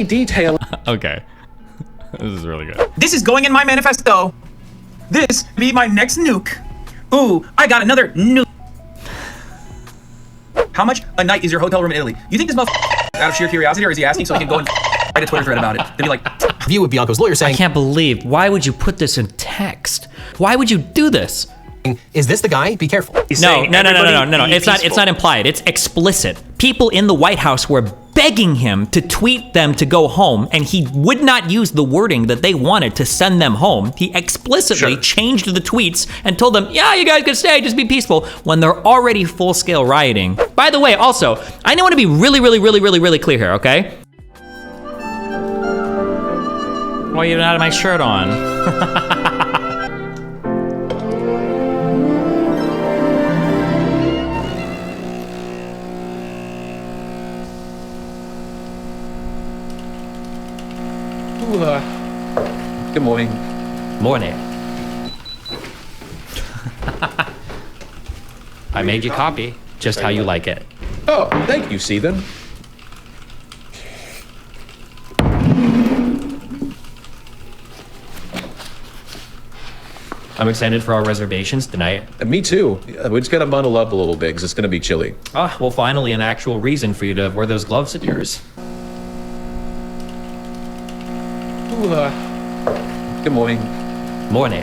detail. Okay. This is really good. This is going in my manifesto. This be my next nuke. Ooh, I got another nuke. How much a night is your hotel room in Italy? You think this motherfucker out of sheer curiosity, or is he asking so he can go and write a Twitter thread about it? They'd be like, View with Bianco's lawyer saying, I can't believe, why would you put this in text? Why would you do this? is this the guy? Be careful. No. It's not implied. It's explicit. People in the White House were begging him to tweet them to go home, and he would not use the wording that they wanted to send them home. He explicitly changed the tweets and told them, yeah, you guys can stay, just be peaceful, when they're already full-scale rioting. By the way, also, I want to be really clear here, okay? Why you don't have my shirt on? Good morning. Morning. I made you copy, just how you like it. Oh, thank you, Stephen. I'm excited for our reservations tonight. Me too. We just gotta bundle up a little bit because it's gonna be chilly. Ah, well, finally an actual reason for you to wear those gloves of yours. Good morning. Morning.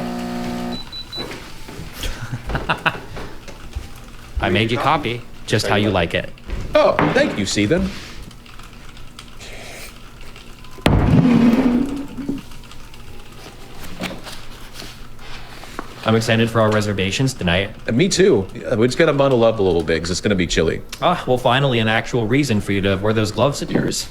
I made you copy, just how you like it. Oh, thank you, Stephen. I'm excited for our reservations tonight. Me too. We just gotta bundle up a little bit because it's gonna be chilly. Ah, well, finally an actual reason for you to wear those gloves of yours.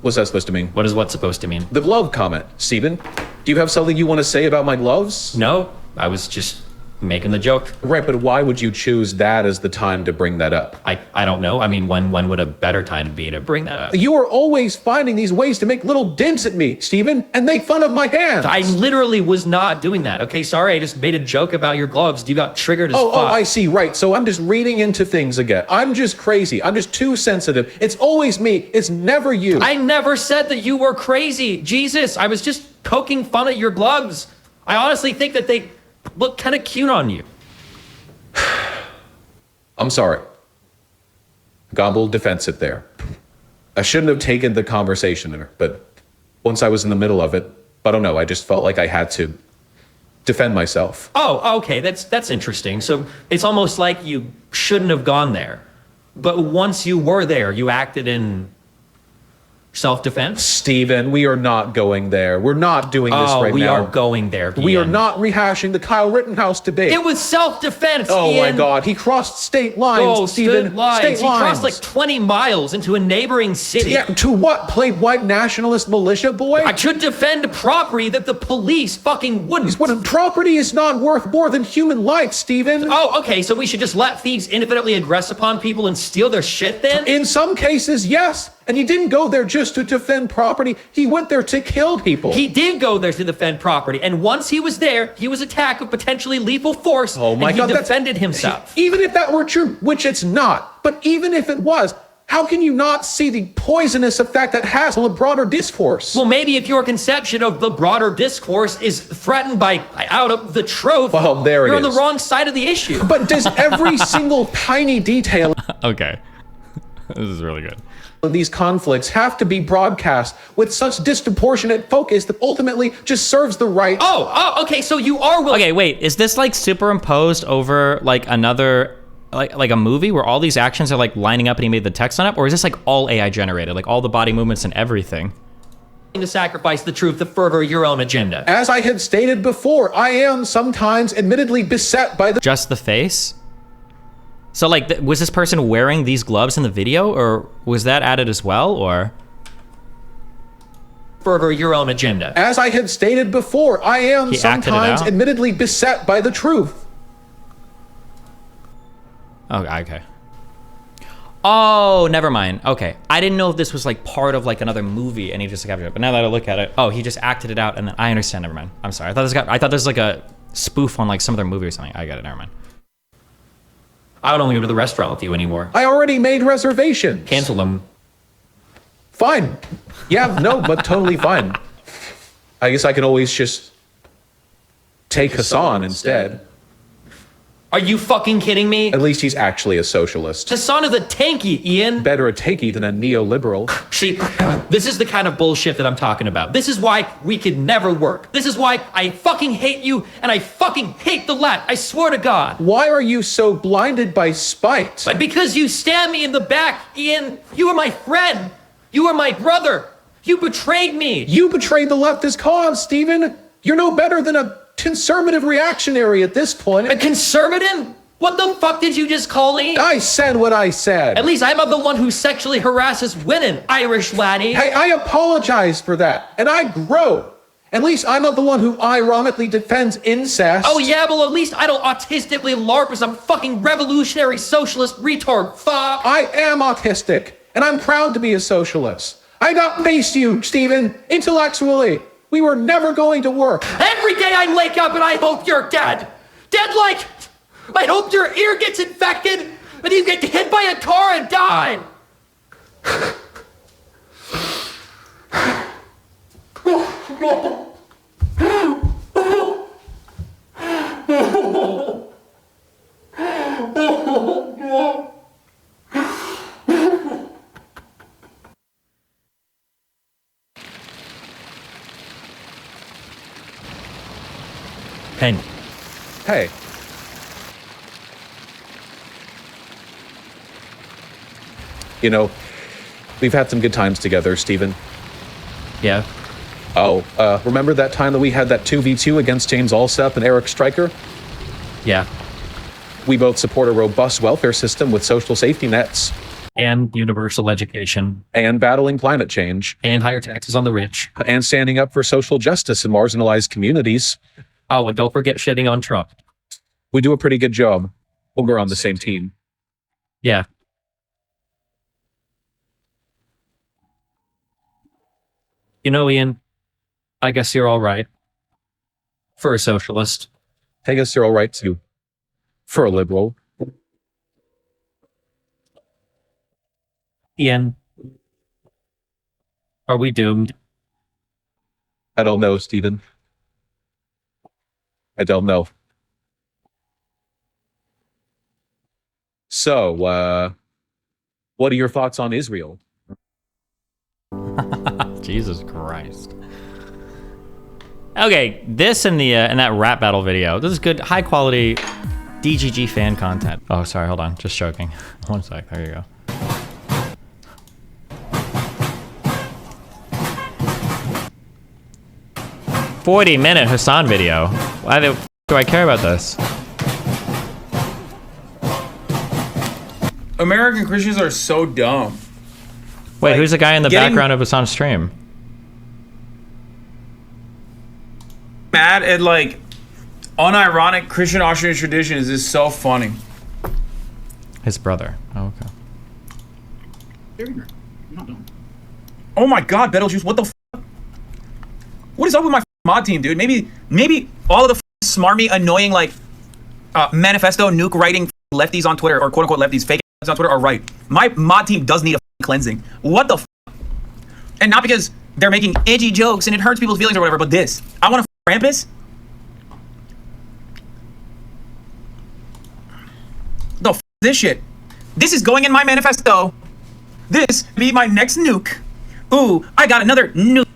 What's that supposed to mean? What is what supposed to mean? The glove comment, Stephen. Do you have something you want to say about my gloves? No, I was just making the joke. Right, but why would you choose that as the time to bring that up? I don't know. I mean, when would a better time be to bring that up? You are always finding these ways to make little dents at me, Stephen, and make fun of my hands. I literally was not doing that. Okay, sorry, I just made a joke about your gloves. You got triggered as fuck. Oh, I see, right. So I'm just reading into things again. I'm just crazy. I'm just too sensitive. It's always me. It's never you. I never said that you were crazy. Jesus, I was just poking fun at your gloves. I honestly think that they look kind of cute on you. I'm sorry. Got a little defensive there. I shouldn't have taken the conversation there, but once I was in the middle of it, I don't know, I just felt like I had to defend myself. Oh, okay, that's interesting. So it's almost like you shouldn't have gone there. But once you were there, you acted in self-defense? Stephen, we are not going there. We're not doing this right now. We are going there, Ian. We are not rehashing the Kyle Rittenhouse debate. It was self-defense, Oh Ian. my God, he crossed state lines, Oh, Stephen. state lines. State He lines. crossed like 20 miles into a neighboring city. Yeah, to what? Play white nationalist militia boy? I should defend property that the police fucking wouldn't. What, property is not worth more than human life, Stephen. Oh, okay, so we should just let thieves infinitely aggress upon people and steal their shit then? In some cases, yes. And he didn't go there just to defend property. He went there to kill people. He did go there to defend property, and once he was there, he was attacked with potentially lethal force. Oh my God, he defended himself. Even if that were true, which it's not, but even if it was, how can you not see the poisonous effect that has on the broader discourse? Well, maybe if your conception of the broader discourse is threatened by out of the truth, well, there it you're is. on the wrong side of the issue. But does every single tiny detail Okay. This is really good. of these conflicts have to be broadcast with such disproportionate focus that ultimately just serves the right? Oh, okay, so you are willing. Okay, wait, is this like superimposed over like another, like a movie where all these actions are like lining up and he made the text on it? Or is this like all AI generated, like all the body movements and everything? To sacrifice the truth to further your own agenda. As I had stated before, I am sometimes admittedly beset by the Just the face? So like, was this person wearing these gloves in the video, or was that added as well, or? Further your own agenda. As I had stated before, I am sometimes admittedly beset by the truth. Oh, okay. Oh, never mind. Okay. I didn't know if this was like part of like another movie and he just captured it. But now that I look at it, oh, he just acted it out and then I understand. Never mind. I'm sorry. I thought this was like a spoof on like some other movie or something. I got it. Never mind. I don't want to go to the restaurant with you anymore. I already made reservations. Cancel them. Fine. Yeah, no, but totally fine. I guess I can always just take Hasan instead. Are you fucking kidding me? At least he's actually a socialist. Hasan is a tanky, Ian. Better a takey than a neoliberal. See, this is the kind of bullshit that I'm talking about. This is why we could never work. This is why I fucking hate you and I fucking hate the left. I swear to God. Why are you so blinded by spite? But because you stabbed me in the back, Ian. You were my friend. You were my brother. You betrayed me. You betrayed the leftist cause, Stephen. You're no better than a conservative reactionary at this point. A conservative? What the fuck did you just call me? I said what I said. At least I'm not the one who sexually harasses women, Irish laddie. Hey, I apologize for that, and I grow. At least I'm not the one who ironically defends incest. Oh yeah, well at least I don't autistically LARP as some fucking revolutionary socialist retard. Fuck. I am autistic, and I'm proud to be a socialist. I got faced you, Stephen, intellectually. We were never going to work. Every day I wake up and I hope you're dead. Dead like, I hope your ear gets infected and you get hit by a car and die. Pen. Hey. You know, we've had some good times together, Stephen. Yeah. Oh, remember that time that we had that 2v2 against James Allsep and Eric Stryker? Yeah. We both support a robust welfare system with social safety nets. And universal education. And battling climate change. And higher taxes on the rich. And standing up for social justice in marginalized communities. Oh, and don't forget shitting on Trump. We do a pretty good job when we're on the same team. Yeah. You know, Ian, I guess you're all right. For a socialist. I guess you're all right, too. For a liberal. Ian, are we doomed? I don't know, Stephen. I don't know. So, what are your thoughts on Israel? Jesus Christ. Okay, this and the and that rap battle video. This is good, high quality DGG fan content. Oh, sorry, hold on, just joking. 1 sec, there you go. "40-minute Hasan video. Why the f do I care about this?" American Christians are so dumb. Wait, Like, who's the guy in the getting- background of Hasan's stream? Mad at like unironic Christian Austrian traditions is so funny. His brother. Oh, okay. Oh my God, Betelgeuse, what the f? What is up with my mod team, dude? Maybe all of the smarmy, annoying, like, manifesto nuke writing lefties on Twitter, or quote unquote lefties, fake on Twitter are right. My mod team does need a cleansing. What the f? And not because they're making edgy jokes and it hurts people's feelings or whatever, but this. I want to Krampus. The f this shit. This is going in my manifesto. This be my next nuke. Ooh, I got another nuke.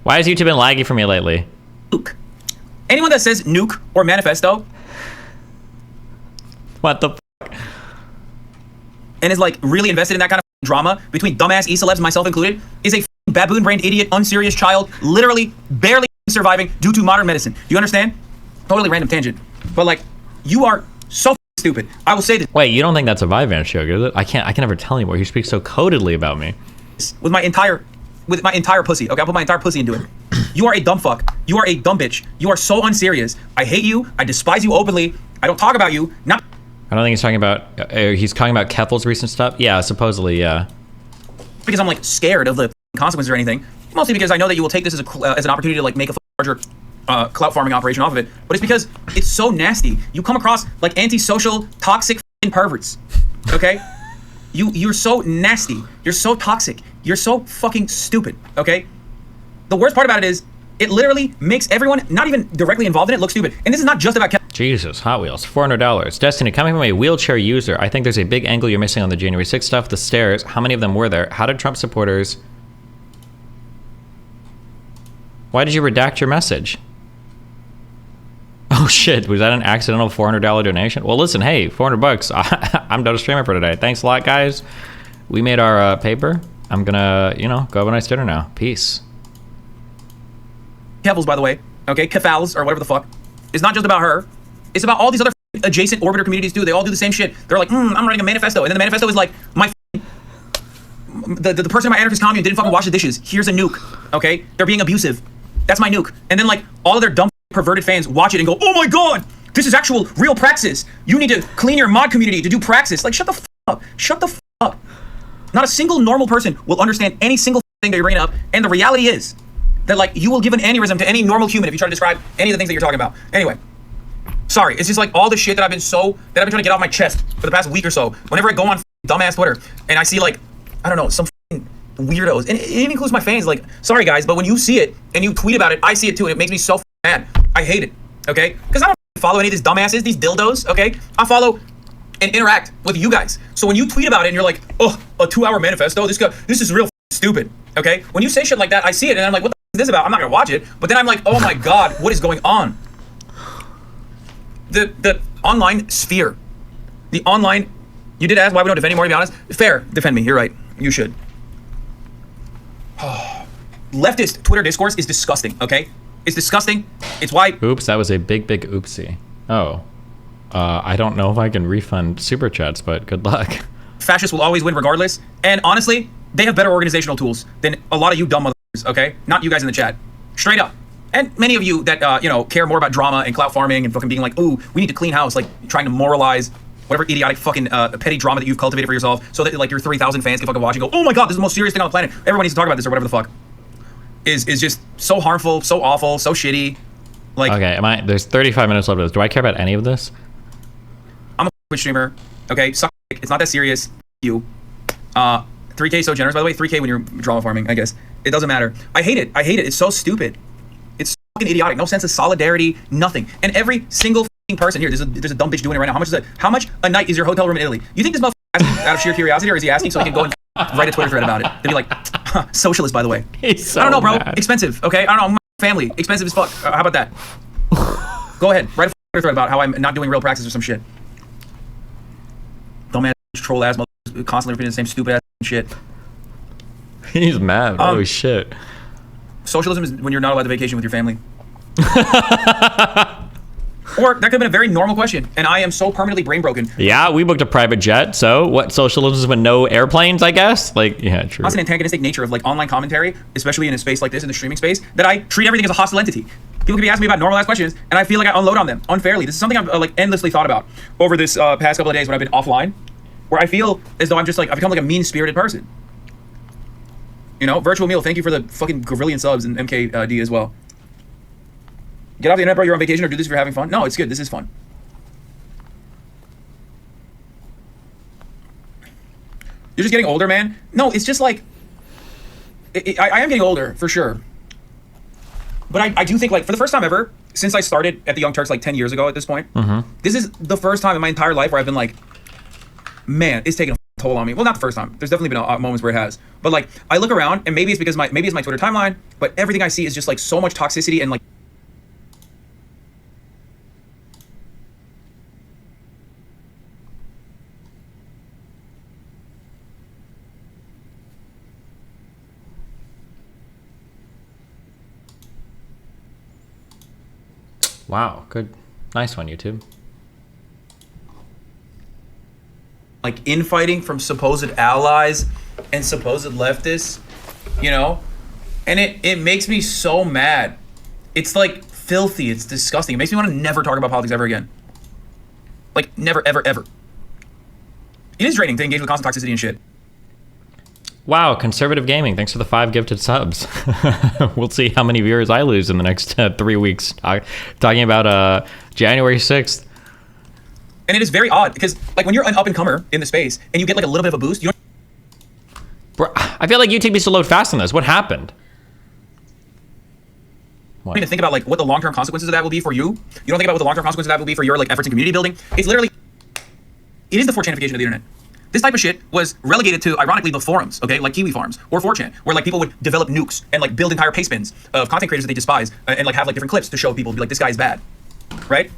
Why has YouTube been laggy for me lately? Nuke. Anyone that says nuke or manifesto What the f? and is like really invested in that kind of drama between dumbass e-celebs, myself included, is a baboon-brained idiot, unserious child, literally barely surviving due to modern medicine. Do you understand? Totally random tangent. But like, you are so stupid. I will say this Wait, you don't think that's a Vivance joke, is it? I can never tell anymore. You speak so codedly about me. with my entire pussy. Okay, I'll put my entire pussy into it. You are a dumb fuck. You are a dumb bitch. You are so unserious. I hate you. I despise you openly. I don't talk about you. Not I don't think he's talking about. He's talking about Keffel's recent stuff. Yeah, supposedly, yeah. because I'm like scared of the consequences or anything. Mostly because I know that you will take this as an opportunity to like make a larger clout farming operation off of it. But it's because it's so nasty. You come across like antisocial, toxic perverts. Okay, You're so nasty. You're so toxic. You're so fucking stupid, okay? The worst part about it is, it literally makes everyone not even directly involved in it look stupid. And this is not just about Jesus, Hot Wheels, $400. Destiny, coming from a wheelchair user, I think there's a big angle you're missing on the January 6th stuff. The stairs, how many of them were there? How did Trump supporters... Why did you redact your message? Oh shit, was that an accidental $400 donation? Well, listen, hey, 400 bucks. I'm done streaming for today. Thanks a lot, guys. We made our paper. I'm gonna, you know, go have a nice dinner now. Peace. Kevils, by the way, okay, Kefals, or whatever the fuck. It's not just about her. It's about all these other adjacent orbiter communities too. They all do the same shit. They're like, I'm writing a manifesto. And then the manifesto is like, the person in my anarchist commune didn't fucking wash the dishes. Here's a nuke, okay? They're being abusive. That's my nuke. And then like, all of their dumb perverted fans watch it and go, oh my God, this is actual real praxis. You need to clean your mod community to do praxis. Like, shut the f up. Shut the f up. Not a single normal person will understand any single thing that you're bringing up. And the reality is that like, you will give an aneurysm to any normal human if you try to describe any of the things that you're talking about. Anyway. Sorry, it's just like all the shit that I've been trying to get off my chest for the past week or so. Whenever I go on dumbass Twitter and I see like, I don't know, some weirdos, and it even includes my fans, like, sorry guys, but when you see it and you tweet about it, I see it too, and it makes me so mad. I hate it, okay? Because I don't follow any of these dumbasses, these dildos, okay? I follow and interact with you guys. So when you tweet about it and you're like, oh, a 2-hour manifesto, this is real stupid, okay? When you say shit like that, I see it and I'm like, what the f is this about? I'm not gonna watch it. But then I'm like, oh my God, what is going on? The online sphere, the online, you did ask why we don't defend anymore, to be honest. Fair, defend me, you're right, you should. Leftist Twitter discourse is disgusting, okay? It's disgusting, it's why... Oops, that was a big oopsie. Oh, I don't know if I can refund super chats, but good luck. Fascists will always win regardless, and honestly, they have better organizational tools than a lot of you dumb motherfuckers, okay? Not you guys in the chat, straight up. And many of you that, you know, care more about drama and clout farming and fucking being like, ooh, we need to clean house, like trying to moralize whatever idiotic fucking petty drama that you've cultivated for yourself so that like your 3,000 fans can fucking watch and go, oh my God, this is the most serious thing on the planet. Everyone needs to talk about this or whatever the fuck. Is just so harmful, so awful, so shitty. Like, okay, there's 35 minutes left of this. Do I care about any of this? I'm a Twitch streamer, okay? Suck dick. It's not that serious. You. 3K so generous, by the way. 3K when you're drama farming, I guess. It doesn't matter. I hate it. I hate it. It's so stupid. It's fucking idiotic. No sense of solidarity, nothing. And every single person here, there's a dumb bitch doing it right now. How much is it? How much a night is your hotel room in Italy? You think this motherfucker asking out of sheer curiosity, or is he asking so he can go and write a Twitter thread about it? They'd be like, socialist, by the way. He's so I don't know, bro. mad. Expensive, okay? I don't know. Family, expensive as fuck. How about that? Go ahead, write a Twitter thread about how I'm not doing real praxis or some shit. Dumbass, troll ass, motherfuckers constantly repeating the same stupid ass shit. He's mad. Holy shit. Socialism is when you're not allowed to vacation with your family. Or that could have been a very normal question, and I am so permanently brain broken. Yeah, we booked a private jet, so what, socialism is when no airplanes, I guess? Like, yeah, true. That's an antagonistic nature of like online commentary, especially in a space like this, in the streaming space, that I treat everything as a hostile entity. People can be asking me about normal ass questions, and I feel like I unload on them unfairly. This is something I've like endlessly thought about over this past couple of days when I've been offline, where I feel as though I'm just like, I've become like a mean-spirited person. You know, Virtual Meal, thank you for the fucking gazillion subs and MKD as well. Get off the internet, bro. You're on vacation, or do this if you're having fun. No, it's good. This is fun. You're just getting older, man. No, it's just like, I am getting older, for sure. But I do think, like, for the first time ever, since I started at the Young Turks, like, 10 years ago at this point, this is the first time in my entire life where I've been like, man, it's taking a toll on me. Well, not the first time. There's definitely been moments where it has. But, like, I look around, and maybe it's because maybe it's my Twitter timeline, but everything I see is just, like, so much toxicity and, like, Wow, good. Nice one, YouTube. like infighting from supposed allies and supposed leftists, you know? And it makes me so mad. It's like filthy, it's disgusting. It makes me want to never talk about politics ever again. Like never, ever, ever. It is draining to engage with constant toxicity and shit. Wow, conservative gaming. Thanks for the 5 gifted subs. We'll see how many viewers I lose in the next 3 weeks. Talking about January 6th. And it is very odd because like when you're an up-and-comer in the space and you get like a little bit of a boost, you don't Bro, I feel like YouTube needs to load fast on this. What happened? even think about like what the long-term consequences of that will be for you. You don't think about what the long-term consequences of that will be for your like efforts in community building. It's literally, it is the 4chanification of the internet. This type of shit was relegated to, ironically, the forums, okay, like Kiwi Farms or 4chan, where like people would develop nukes and like build entire paste bins of content creators that they despise and like have like different clips to show people, be like, this guy's bad, right?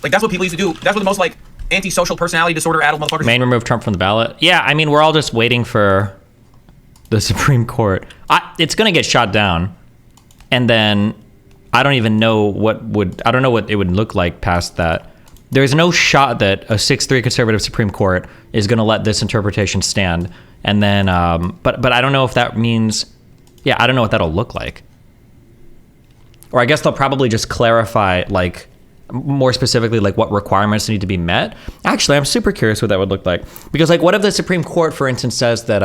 Like that's what people used to do. That's what the most like anti-social personality disorder addled motherfuckers. Maine remove Trump from the ballot. Yeah, I mean, we're all just waiting for the Supreme Court. It's gonna get shot down, and then I don't even know what it would look like past that. There's no shot that a 6-3 conservative Supreme Court is going to let this interpretation stand. And then, but I don't know if that means, yeah, I don't know what that'll look like. Or I guess they'll probably just clarify, like, more specifically, like what requirements need to be met. Actually, I'm super curious what that would look like. Because, like, what if the Supreme Court, for instance, says that,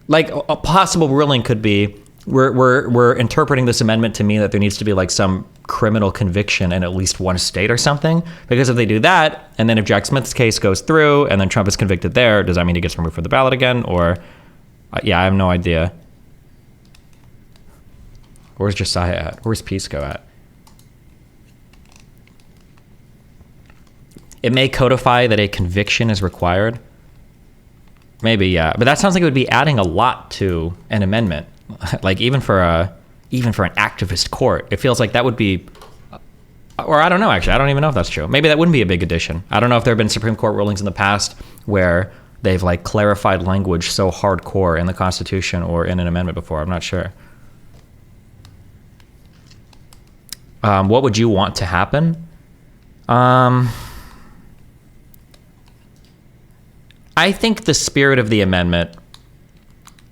like, a possible ruling could be, we're interpreting this amendment to mean that there needs to be like some criminal conviction in at least one state or something. Because if they do that, and then if Jack Smith's case goes through and then Trump is convicted there, does that mean he gets removed from the ballot again? Or, yeah, I have no idea. Where's Josiah at? Where's Pisco at? It may codify that a conviction is required. Maybe, yeah. But that sounds like it would be adding a lot to an amendment. Like even for an activist court, it feels like that would be, or I don't know, actually, I don't even know if that's true. Maybe that wouldn't be a big addition. I don't know if there have been Supreme Court rulings in the past where they've like clarified language so hardcore in the Constitution or in an amendment before. I'm not sure. What would you want to happen? I think the spirit of the amendment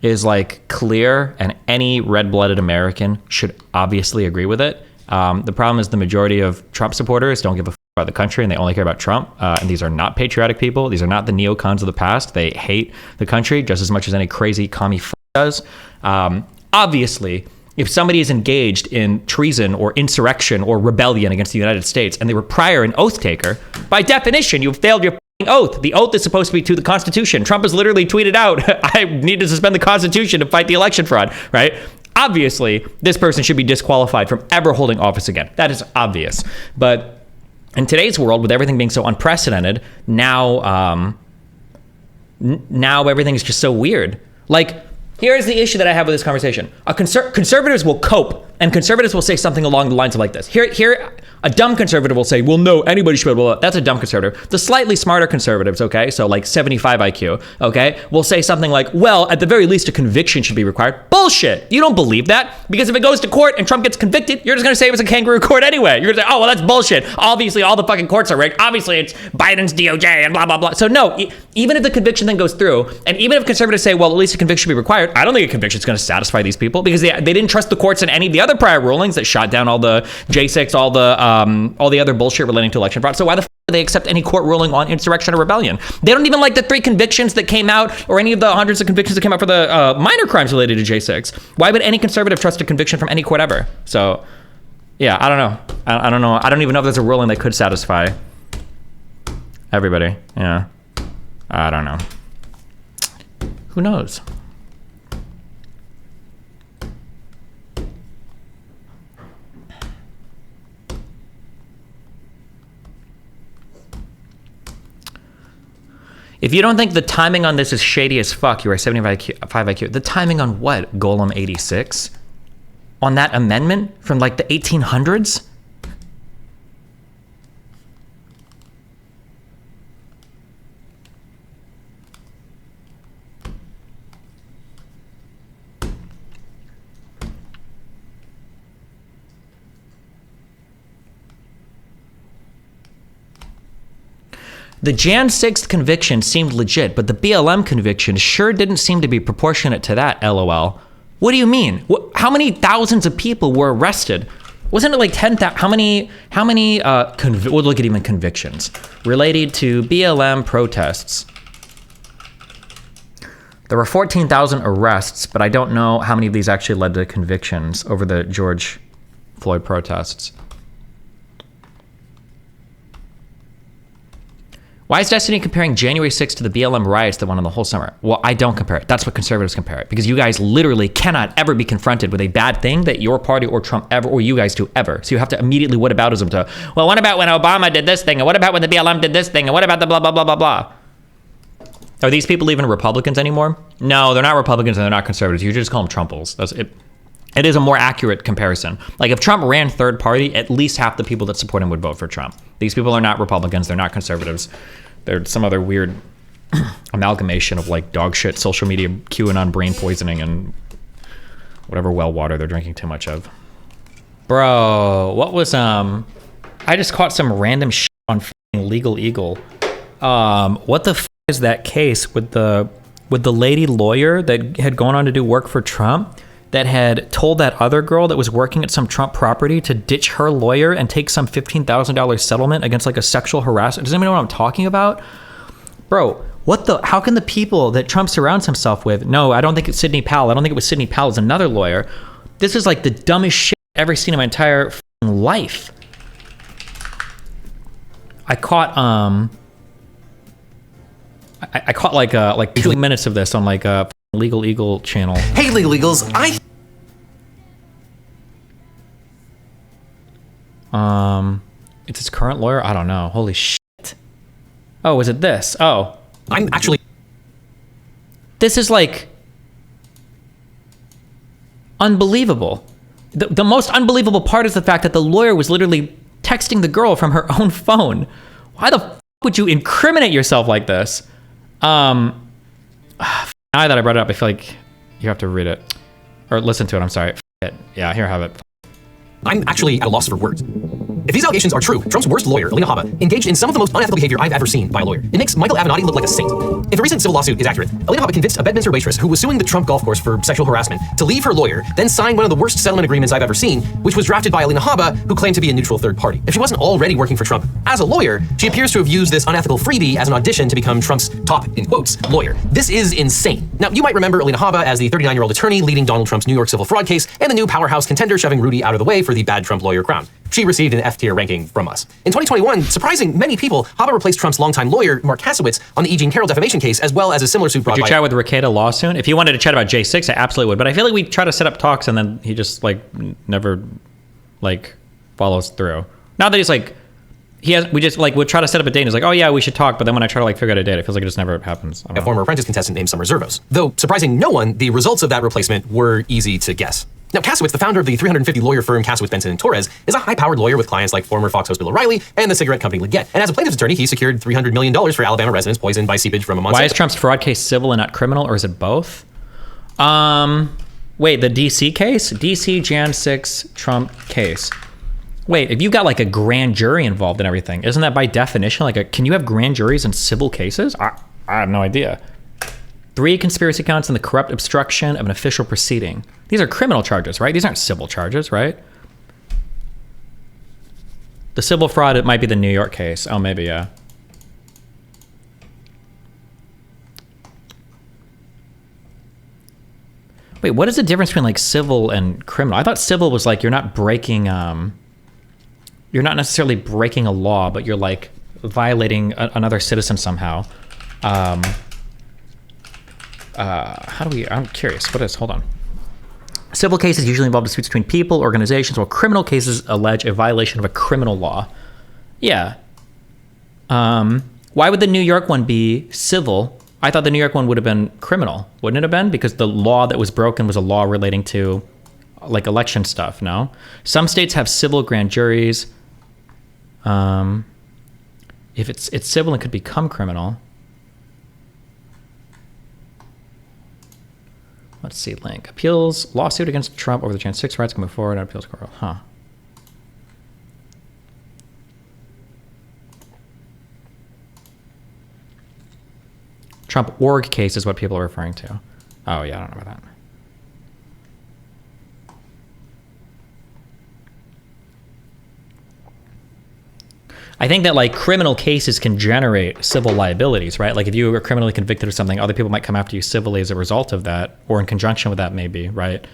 is like clear, and any red-blooded American should obviously agree with it. The problem is the majority of Trump supporters don't give a fuck about the country and they only care about Trump. And these are not patriotic people. These are not the neocons of the past. They hate the country just as much as any crazy commie does. Obviously, if somebody is engaged in treason or insurrection or rebellion against the United States and they were prior an oath taker, by definition, you've failed your oath. The oath is supposed to be to the Constitution. Trump has literally tweeted out, I need to suspend the Constitution to fight the election fraud, right? Obviously, this person should be disqualified from ever holding office again. That is obvious. But in today's world, with everything being so unprecedented, now everything is just so weird. Like, here's the issue that I have with this conversation. Conservatives will cope, and conservatives will say something along the lines of like this. Here, a dumb conservative will say, well, no, anybody should be able to. That's a dumb conservative. The slightly smarter conservatives, okay, so like 75 IQ, okay, will say something like, well, at the very least, a conviction should be required. Bullshit. You don't believe that, because if it goes to court and Trump gets convicted, you're just going to say it was a kangaroo court anyway. You're going to say, oh, well, that's bullshit. Obviously, all the fucking courts are rigged. Obviously, it's Biden's DOJ and blah, blah, blah. So no, even if the conviction then goes through, and even if conservatives say, well, at least a conviction should be required, I don't think a conviction is going to satisfy these people, because they didn't trust the courts in any of the other prior rulings that shot down all the Jstlk, all the other bullshit relating to election fraud. So why the f do they accept any court ruling on insurrection or rebellion? They don't even like the 3 convictions that came out, or any of the hundreds of convictions that came out for the minor crimes related to Jstlk. Why would any conservative trust a conviction from any court ever? So, yeah, I don't know. I don't know. I don't even know if there's a ruling that could satisfy everybody. Yeah, I don't know. Who knows? If you don't think the timing on this is shady as fuck, you are 75 IQ. The timing on what? Golem 86? On that amendment from like the 1800s? The Jan 6th conviction seemed legit, but the BLM conviction sure didn't seem to be proportionate to that, LOL. What do you mean? How many thousands of people were arrested? Wasn't it like 10,000? How many we'll look at even convictions related to BLM protests. There were 14,000 arrests, but I don't know how many of these actually led to convictions over the George Floyd protests. Why is Destiny comparing January 6th to the BLM riots that went on the whole summer? Well, I don't compare it. That's what conservatives compare it, because you guys literally cannot ever be confronted with a bad thing that your party or Trump ever, or you guys do ever. So you have to immediately whataboutism to, well, what about when Obama did this thing? And what about when the BLM did this thing? And what about the blah, blah, blah, blah, blah? Are these people even Republicans anymore? No, they're not Republicans and they're not conservatives. You just call them Trumples. That's it. It is a more accurate comparison. Like if Trump ran third party, at least half the people that support him would vote for Trump. These people are not Republicans. They're not conservatives. They're some other weird amalgamation of like dog shit, social media, QAnon brain poisoning, and whatever well water they're drinking too much of. Bro, what was I just caught some random shit on Legal Eagle. What the is that case with the lady lawyer that had gone on to do work for Trump, that had told that other girl that was working at some Trump property to ditch her lawyer and take some $15,000 settlement against like a sexual harassment? Does anybody know what I'm talking about? Bro, how can the people that Trump surrounds himself with, no, I don't think it's Sidney Powell. I don't think it was Sidney Powell. It's another lawyer. This is like the dumbest shit I've ever seen in my entire life. I caught like 2 minutes of this on like a Legal Eagle channel. Hey, Legal Eagles, It's his current lawyer? I don't know. Holy shit. Oh, is it this? Oh. I'm actually... This is like... unbelievable. The most unbelievable part is the fact that the lawyer was literally texting the girl from her own phone. Why the f*** would you incriminate yourself like this? Now that I brought it up, I feel like you have to read it. Or listen to it, I'm sorry. F it. Yeah, here, have it. I'm actually at a loss for words. If these allegations are true, Trump's worst lawyer, Alina Habba, engaged in some of the most unethical behavior I've ever seen by a lawyer. It makes Michael Avenatti look like a saint. If the recent civil lawsuit is accurate, Alina Habba convinced a Bedminster waitress who was suing the Trump golf course for sexual harassment to leave her lawyer, then sign one of the worst settlement agreements I've ever seen, which was drafted by Alina Habba, who claimed to be a neutral third party. If she wasn't already working for Trump as a lawyer, she appears to have used this unethical freebie as an audition to become Trump's top, in quotes, lawyer. This is insane. Now, you might remember Alina Habba as the 39-year-old attorney leading Donald Trump's New York civil fraud case and the new powerhouse contender shoving Rudy out of the way for the bad Trump lawyer crown. She received an F-tier ranking from us. In 2021, surprising many people, Habba replaced Trump's longtime lawyer, Mark Kasowitz, on the E. Jean Carroll defamation case, as well as a similar suit brought by... Would you chat with Rekieta Law soon? If you wanted to chat about Jstlk, I absolutely would. But I feel like we try to set up talks and then he just like never like follows through. Not that he's like, we just like would try to set up a date and he's like, oh yeah, we should talk. But then when I try to like figure out a date, it feels like it just never happens. A former apprentice contestant named Summer Zervos. Though, surprising no one, the results of that replacement were easy to guess. Now, Kasowitz, the founder of the 350 lawyer firm Kasowitz, Benson & Torres, is a high-powered lawyer with clients like former Fox host Bill O'Reilly and the cigarette company Leggett. And as a plaintiff's attorney, he secured $300 million for Alabama residents poisoned by seepage from a Monsanto. Why is Trump's fraud case civil and not criminal, or is it both? Wait, the DC case? DC Jan 6 Trump case. Wait, if you've got like a grand jury involved in everything, isn't that by definition like can you have grand juries in civil cases? I have no idea. 3 conspiracy counts in the corrupt obstruction of an official proceeding. These are criminal charges, right? These aren't civil charges, right? The civil fraud, it might be the New York case. Oh, maybe, yeah. Wait, what is the difference between like civil and criminal? I thought civil was like you're not breaking, you're not necessarily breaking a law, but you're like violating another citizen somehow. How do we, I'm curious, what is, hold on. Civil cases usually involve disputes between people, organizations, while criminal cases allege a violation of a criminal law. Yeah. Why would the New York one be civil? I thought the New York one would have been criminal. Wouldn't it have been? Because the law that was broken was a law relating to like election stuff, no? Some states have civil grand juries. If it's civil, it could become criminal. Let's see, link. Appeals, lawsuit against Trump over the Jan 6 rights can move forward on appeals court. Huh. Trump org case is what people are referring to. Oh, yeah, I don't know about that. I think that like criminal cases can generate civil liabilities, right? Like if you were criminally convicted of something, other people might come after you civilly as a result of that, or in conjunction with that maybe, right?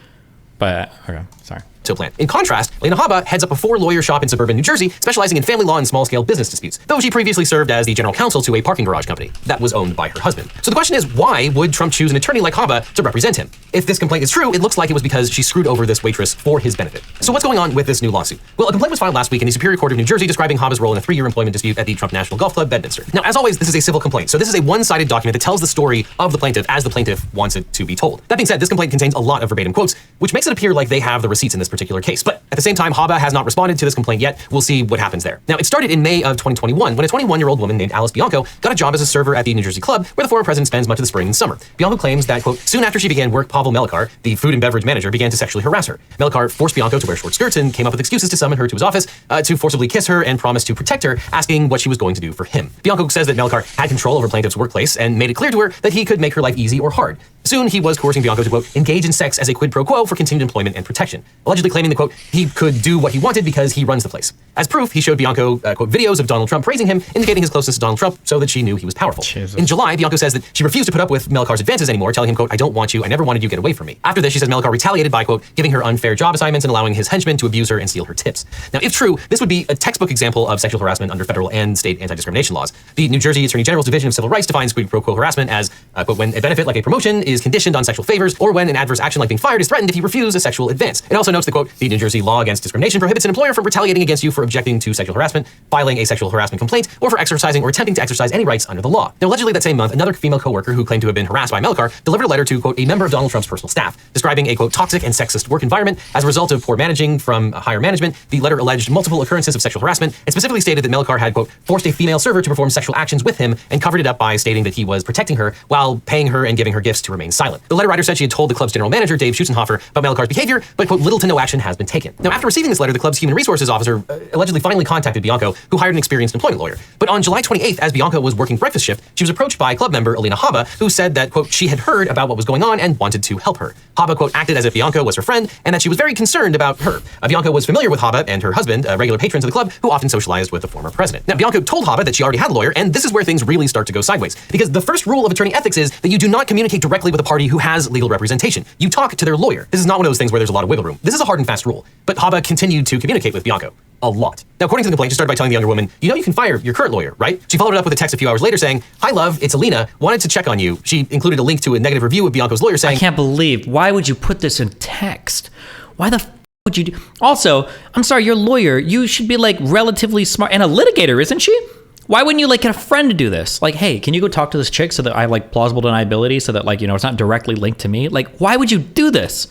But, okay, sorry. to a plan. In contrast, Lena Haba heads up a 4-lawyer shop in suburban New Jersey, specializing in family law and small-scale business disputes, though she previously served as the general counsel to a parking garage company that was owned by her husband. So the question is, why would Trump choose an attorney like Haba to represent him? If this complaint is true, it looks like it was because she screwed over this waitress for his benefit. So what's going on with this new lawsuit? Well, a complaint was filed last week in the Superior Court of New Jersey describing Haba's role in a 3-year employment dispute at the Trump National Golf Club, Bedminster. Now, as always, this is a civil complaint, so this is a one-sided document that tells the story of the plaintiff as the plaintiff wants it to be told. That being said, this complaint contains a lot of verbatim quotes, which makes it appear like they have the receipts in this particular case. But at the same time, Haba has not responded to this complaint yet. We'll see what happens there. Now, it started in May of 2021 when a 21-year-old woman named Alice Bianco got a job as a server at the New Jersey club where the former president spends much of the spring and summer. Bianco claims that, quote, soon after she began work, Pavel Melikar, the food and beverage manager, began to sexually harass her. Melikar forced Bianco to wear short skirts and came up with excuses to summon her to his office to forcibly kiss her and promise to protect her, asking what she was going to do for him. Bianco says that Melikar had control over plaintiff's workplace and made it clear to her that he could make her life easy or hard. Soon, he was coercing Bianco to, quote, engage in sex as a quid pro quo for continued employment and protection, allegedly claiming that, quote, he could do what he wanted because he runs the place. As proof, he showed Bianco, quote, videos of Donald Trump praising him, indicating his closeness to Donald Trump so that she knew he was powerful. Jesus. In July, Bianco says that she refused to put up with Melikar's advances anymore, telling him, quote, I don't want you, I never wanted you, get away from me. After this, she says Melikar retaliated by, quote, giving her unfair job assignments and allowing his henchmen to abuse her and steal her tips. Now, if true, this would be a textbook example of sexual harassment under federal and state anti-discrimination laws. The New Jersey Attorney General's Division of Civil Rights defines quid pro quo harassment as, quote, when a benefit like a promotion is conditioned on sexual favors, or when an adverse action like being fired is threatened if you refuse a sexual advance. It also notes that, quote, the New Jersey law against discrimination prohibits an employer from retaliating against you for objecting to sexual harassment, filing a sexual harassment complaint, or for exercising or attempting to exercise any rights under the law. Now, allegedly that same month, another female coworker who claimed to have been harassed by Melikar delivered a letter to, quote, a member of Donald Trump's personal staff, describing a, quote, toxic and sexist work environment as a result of poor managing from higher management. The letter alleged multiple occurrences of sexual harassment and specifically stated that Melikar had, quote, forced a female server to perform sexual actions with him and covered it up by stating that he was protecting her while paying her and giving her gifts to remain silent. The letter writer said she had told the club's general manager, Dave Schutzenhofer, about Melikar's behavior, but, quote, little to no action has been taken. Now, after receiving this letter, the club's human resources officer allegedly finally contacted Bianco, who hired an experienced employment lawyer. But on July 28th, as Bianco was working breakfast shift, she was approached by club member Lena Haba, who said that, quote, she had heard about what was going on and wanted to help her. Haba, quote, acted as if Bianco was her friend and that she was very concerned about her. Bianco was familiar with Haba and her husband, regular patrons of the club, who often socialized with the former president. Now, Bianco told Haba that she already had a lawyer, and this is where things really start to go sideways, because the first rule of attorney ethics is that you do not communicate directly with a party who has legal representation. You talk to their lawyer. This is not one of those things where there's a lot of wiggle room. This is a hard and fast rule. But Haba continued to communicate with Bianco. A lot. Now, according to the complaint, she started by telling the younger woman, you know you can fire your current lawyer, right? She followed it up with a text a few hours later saying, hi, love, it's Alina. Wanted to check on you. She included a link to a negative review of Bianco's lawyer saying, I can't believe, why would you put this in text? Why the f would you do? Also, I'm sorry, your lawyer, you should be like relatively smart and a litigator, isn't she? Why wouldn't you like get a friend to do this? Like, hey, can you go talk to this chick so that I have like plausible deniability so that like, you know, it's not directly linked to me? Like, why would you do this?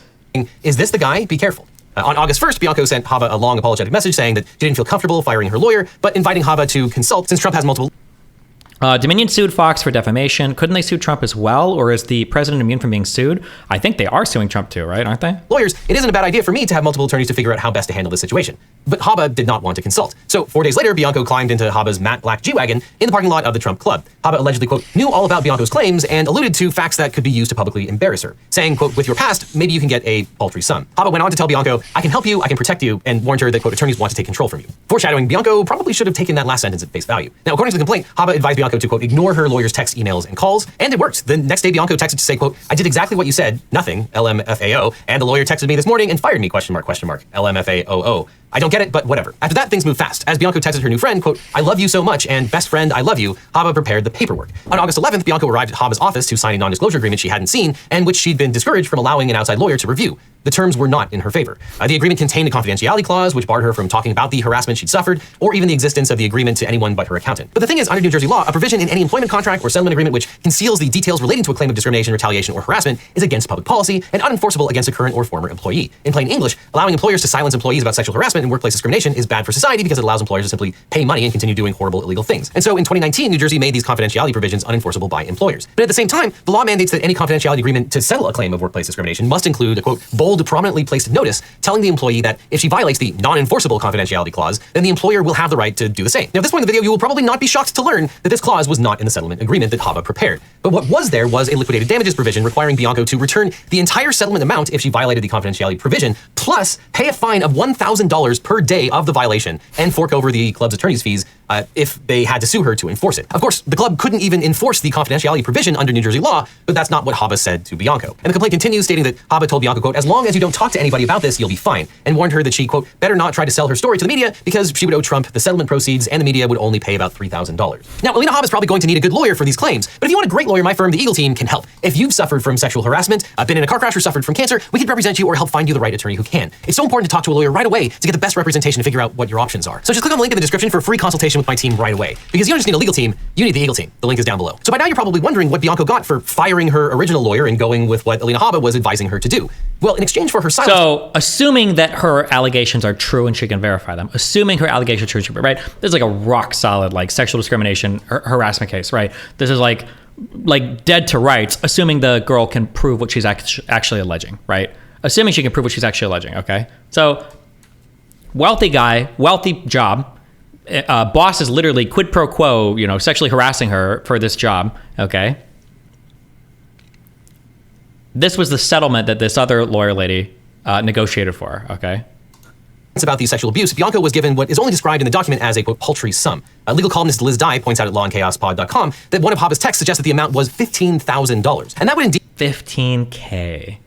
is this the guy? Be careful. On August 1st, Bianco sent Haba a long apologetic message saying that she didn't feel comfortable firing her lawyer, but inviting Haba to consult since Trump has multiple... Dominion sued Fox for defamation. Couldn't they sue Trump as well? Or is the president immune from being sued? I think they are suing Trump too, right? Aren't they? Lawyers, it isn't a bad idea for me to have multiple attorneys to figure out how best to handle this situation. But Haba did not want to consult. So 4 days later, Bianco climbed into Haba's matte black G-Wagon in the parking lot of the Trump club. Haba allegedly, quote, knew all about Bianco's claims and alluded to facts that could be used to publicly embarrass her, saying, quote, with your past, maybe you can get a paltry sum. Haba went on to tell Bianco, I can help you, I can protect you, and warned her that, quote, attorneys want to take control from you. Foreshadowing, Bianco probably should have taken that last sentence at face value. Now, according to the complaint, Haba advised Bianco to, quote, ignore her lawyer's texts, emails, and calls, and it worked. The next day, Bianco texted to say, quote, I did exactly what you said, nothing, LMFAO, and the lawyer texted me this morning and fired me, LMFAOO. I don't get it, but whatever. After that, things moved fast. As Bianco texted her new friend, quote, I love you so much, and best friend, I love you, Haba prepared the paperwork. On August 11th, Bianco arrived at Haba's office to sign a non-disclosure agreement she hadn't seen, and which she'd been discouraged from allowing an outside lawyer to review. The terms were not in her favor. The agreement contained a confidentiality clause, which barred her from talking about the harassment she'd suffered, or even the existence of the agreement to anyone but her accountant. But the thing is, under New Jersey law, a provision in any employment contract or settlement agreement which conceals the details relating to a claim of discrimination, retaliation, or harassment is against public policy and unenforceable against a current or former employee. In plain English, allowing employers to silence employees about sexual harassment and workplace discrimination is bad for society because it allows employers to simply pay money and continue doing horrible illegal things. And so in 2019, New Jersey made these confidentiality provisions unenforceable by employers. But at the same time, the law mandates that any confidentiality agreement to settle a claim of workplace discrimination must include a, quote, bold, prominently placed notice telling the employee that if she violates the non-enforceable confidentiality clause, then the employer will have the right to do the same. Now, at this point in the video, you will probably not be shocked to learn that this clause was not in the settlement agreement that Haba prepared. But what was there was a liquidated damages provision requiring Bianco to return the entire settlement amount if she violated the confidentiality provision, plus pay a fine of $1,000 per day of the violation and fork over the club's attorney's fees if they had to sue her to enforce it. Of course, the club couldn't even enforce the confidentiality provision under New Jersey law, but that's not what Haba said to Bianco. And the complaint continues, stating that Haba told Bianco, quote, as long as you don't talk to anybody about this, you'll be fine, and warned her that she, quote, better not try to sell her story to the media because she would owe Trump the settlement proceeds and the media would only pay about $3,000. Now, Alina Haba's probably going to need a good lawyer for these claims, but if you want a great lawyer, my firm, the Eagle Team, can help. If you've suffered from sexual harassment, been in a car crash, or suffered from cancer, we can represent you or help find you the right attorney who can. It's so important to talk to a lawyer right away to get the best representation and figure out what your options are. So just click on the link in the description for a free consultation with my team right away. Because you don't just need a legal team, you need the Eagle Team. The link is down below. So by now you're probably wondering what Bianco got for firing her original lawyer and going with what Alina Haba was advising her to do. Well, in exchange for her silence... So, assuming that her allegations are true and she can verify them, assuming her allegations are true, right? This is like a rock solid, like, sexual discrimination harassment case, right? This is like dead to rights, assuming the girl can prove what she's actually alleging, right? Assuming she can prove what she's actually alleging, okay? So, wealthy guy, wealthy job, boss is literally quid pro quo, sexually harassing her for this job, okay? This was the settlement that this other lawyer lady negotiated for, okay? About the sexual abuse, Bianco was given what is only described in the document as a, quote, paltry sum. Legal columnist Liz Dye points out at lawandchaospod.com that one of Haba's texts suggests that the amount was $15,000. And that would indeed... $15K.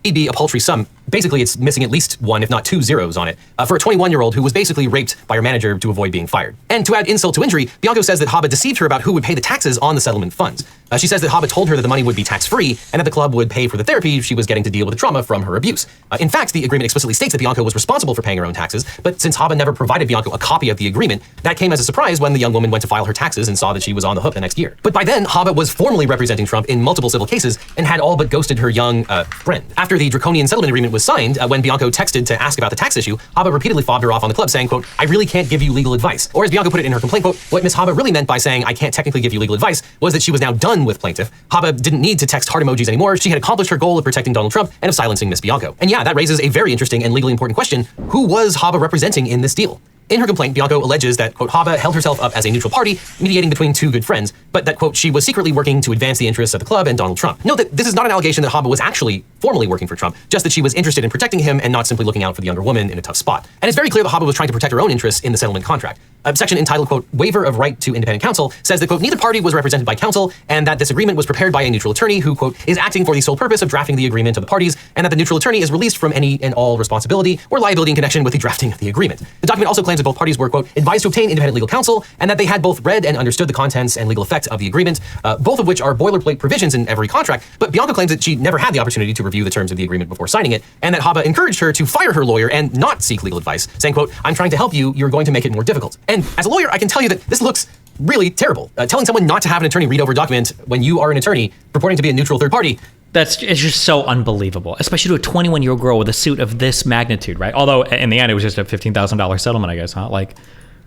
Be a paltry sum. Basically, it's missing at least one, if not two zeros on it, for a 21-year-old who was basically raped by her manager to avoid being fired. And to add insult to injury, Bianco says that Haba deceived her about who would pay the taxes on the settlement funds. She says that Haba told her that the money would be tax-free and that the club would pay for the therapy she was getting to deal with the trauma from her abuse. In fact, the agreement explicitly states that Bianco was responsible for paying her own taxes, but since Haba never provided Bianco a copy of the agreement, that came as a surprise when the young woman went to file her taxes and saw that she was on the hook the next year. But by then, Haba was formally representing Trump in multiple civil cases and had all but ghosted her young friend. After the draconian settlement agreement was signed, when Bianco texted to ask about the tax issue, Haba repeatedly fobbed her off on the club saying, quote, I really can't give you legal advice. Or as Bianco put it in her complaint, quote, what Miss Haba really meant by saying I can't technically give you legal advice was that she was now done with plaintiff. Haba didn't need to text heart emojis anymore. She had accomplished her goal of protecting Donald Trump and of silencing Miss Bianco. And yeah, that raises a very interesting and legally important question. Who was Haba representing in this deal? In her complaint, Bianco alleges that, quote, Haba held herself up as a neutral party, mediating between two good friends, but that, quote, she was secretly working to advance the interests of the club and Donald Trump. Note that this is not an allegation that Haba was actually formally working for Trump, just that she was interested in protecting him and not simply looking out for the younger woman in a tough spot. And it's very clear that Haba was trying to protect her own interests in the settlement contract. A section entitled, quote, waiver of right to independent counsel says that, quote, neither party was represented by counsel and that this agreement was prepared by a neutral attorney who, quote, is acting for the sole purpose of drafting the agreement of the parties and that the neutral attorney is released from any and all responsibility or liability in connection with the drafting of the agreement. The document also claims that both parties were, quote, advised to obtain independent legal counsel and that they had both read and understood the contents and legal effect of the agreement, both of which are boilerplate provisions in every contract, but Bianco claims that she never had the opportunity to review the terms of the agreement before signing it and that Haba encouraged her to fire her lawyer and not seek legal advice, saying, quote, I'm trying to help you, you're going to make it more difficult. And as a lawyer, I can tell you that this looks really terrible. Telling someone not to have an attorney read over a document when you are an attorney purporting to be a neutral third party. It's just so unbelievable, especially to a 21-year-old girl with a suit of this magnitude, right? Although in the end, it was just a $15,000 settlement, I guess, huh? Like,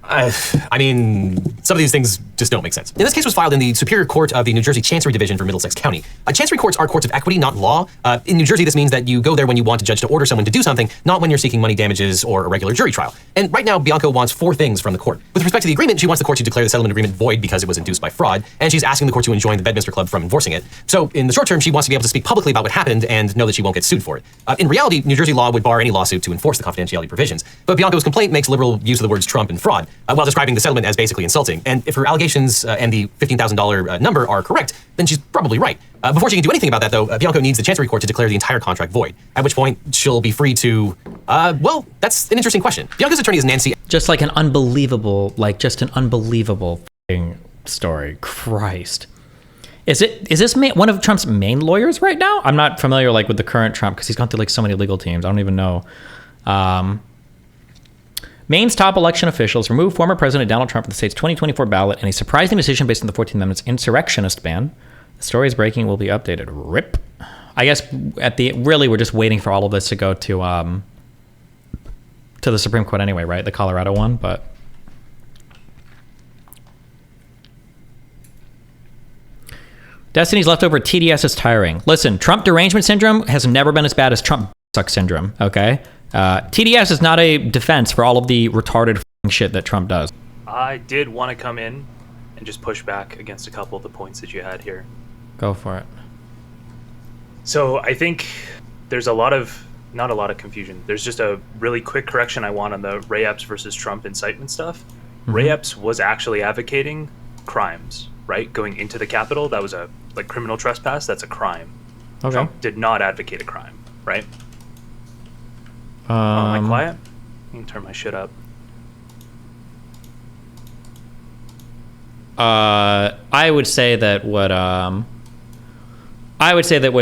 I mean, some of these things just don't make sense. And this case was filed in the Superior Court of the New Jersey Chancery Division for Middlesex County. Chancery courts are courts of equity, not law. In New Jersey, this means that you go there when you want a judge to order someone to do something, not when you're seeking money damages or a regular jury trial. And right now, Bianco wants 4 things from the court. With respect to the agreement, she wants the court to declare the settlement agreement void because it was induced by fraud, and she's asking the court to enjoin the Bedminster Club from enforcing it. So in the short term, she wants to be able to speak publicly about what happened and know that she won't get sued for it. In reality, New Jersey law would bar any lawsuit to enforce the confidentiality provisions. But Bianco's complaint makes liberal use of the words Trump and fraud, while describing the settlement as basically insulting. And if her allegations and the $15,000 number are correct, then she's probably right. Before she can do anything about that, though, Bianco needs the Chancery Court to declare the entire contract void, at which point she'll be free to, well, that's an interesting question. Bianco's attorney is Nancy. Just like an unbelievable, story. Christ. Is this one of Trump's main lawyers right now? I'm not familiar with the current Trump because he's gone through so many legal teams. I don't even know. Maine's top election officials removed former President Donald Trump from the state's 2024 ballot in a surprising decision based on the 14th Amendment's insurrectionist ban. The story is breaking, will be updated. RIP. I guess we're just waiting for all of this to go to the Supreme Court anyway, right? The Colorado one, but Destiny's leftover TDS is tiring. Listen, Trump derangement syndrome has never been as bad as Trump suck syndrome, okay? TDS is not a defense for all of the retarded shit that Trump does. I did want to come in and just push back against a couple of the points that you had here. Go for it. So I think there's not a lot of confusion. There's just a really quick correction I want on the Ray Epps versus Trump incitement stuff. Ray Epps was actually advocating crimes, right? Going into the Capitol, that was a criminal trespass. That's a crime. Okay. Trump did not advocate a crime, right? Am I quiet? I can turn my shit up. I would say that what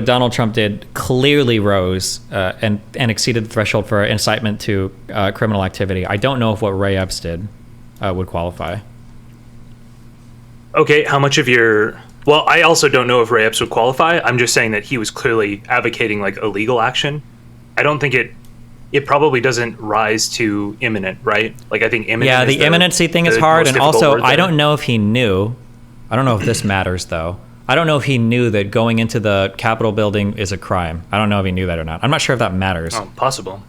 Donald Trump did clearly rose and exceeded the threshold for incitement to criminal activity. I don't know if what Ray Epps did would qualify. Okay, how much of your... Well, I also don't know if Ray Epps would qualify. I'm just saying that he was clearly advocating like illegal action. I don't think it probably doesn't rise to imminent, right? Like I think imminent. Yeah, the imminency thing is hard, and also I don't know. know if he knew. I don't know if this matters though. I don't know if he knew that going into the Capitol building is a crime. I don't know if he knew that or not. I'm not sure if that matters. Oh, possible.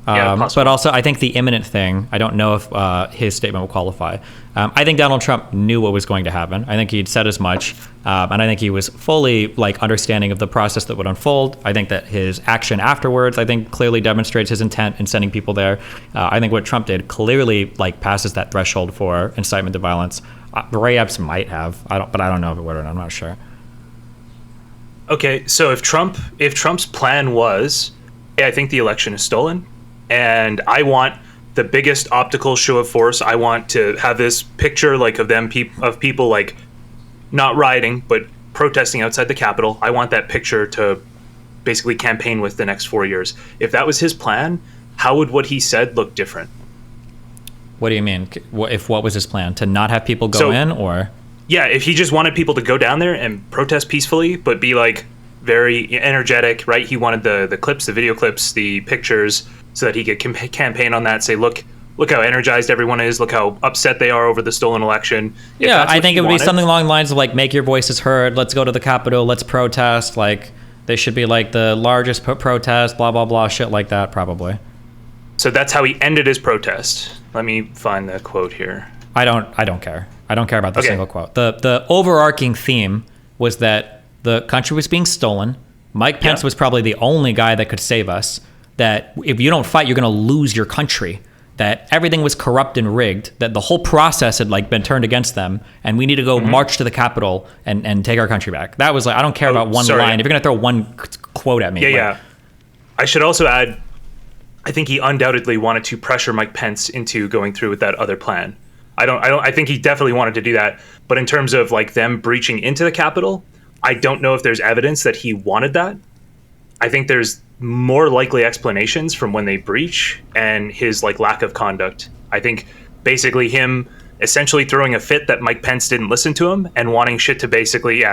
Yeah, possible. But also, I think the imminent thing, I don't know if his statement will qualify. I think Donald Trump knew what was going to happen. I think he'd said as much, and I think he was fully like understanding of the process that would unfold. I think that his action afterwards, I think, clearly demonstrates his intent in sending people there. I think what Trump did clearly like passes that threshold for incitement to violence. Ray Epps might have, but I don't know if it would or not. I'm not sure. Okay, so if Trump's plan was, hey, I think the election is stolen, and I want the biggest optical show of force. I want to have this picture like of people like not rioting but protesting outside the Capitol. I want that picture to basically campaign with the next 4 years. If that was his plan, how would what he said look different? What do you mean? What was his plan? To not have people go in, or? Yeah, if he just wanted people to go down there and protest peacefully, but be like very energetic, right? He wanted the clips, the video clips, the pictures, so that he could campaign on that. Say, look how energized everyone is. Look how upset they are over the stolen election. Yeah, I think it would be something along the lines of like, make your voices heard. Let's go to the Capitol. Let's protest. Like, they should be like the largest protest. Blah blah blah. Shit like that, probably. So that's how he ended his protest. Let me find the quote here. I don't care. I don't care about the single quote. The overarching theme was that the country was being stolen. Mike Pence was probably the only guy that could save us. That if you don't fight, you're going to lose your country. That everything was corrupt and rigged. That the whole process had like been turned against them, and we need to go march to the Capitol and take our country back. That was like, I don't care about one line. If you're going to throw one quote at me, yeah. I should also add, I think he undoubtedly wanted to pressure Mike Pence into going through with that other plan. I think he definitely wanted to do that. But in terms of like them breaching into the Capitol, I don't know if there's evidence that he wanted that. I think there's more likely explanations from when they breach and his like lack of conduct. I think basically him essentially throwing a fit that Mike Pence didn't listen to him and wanting shit to basically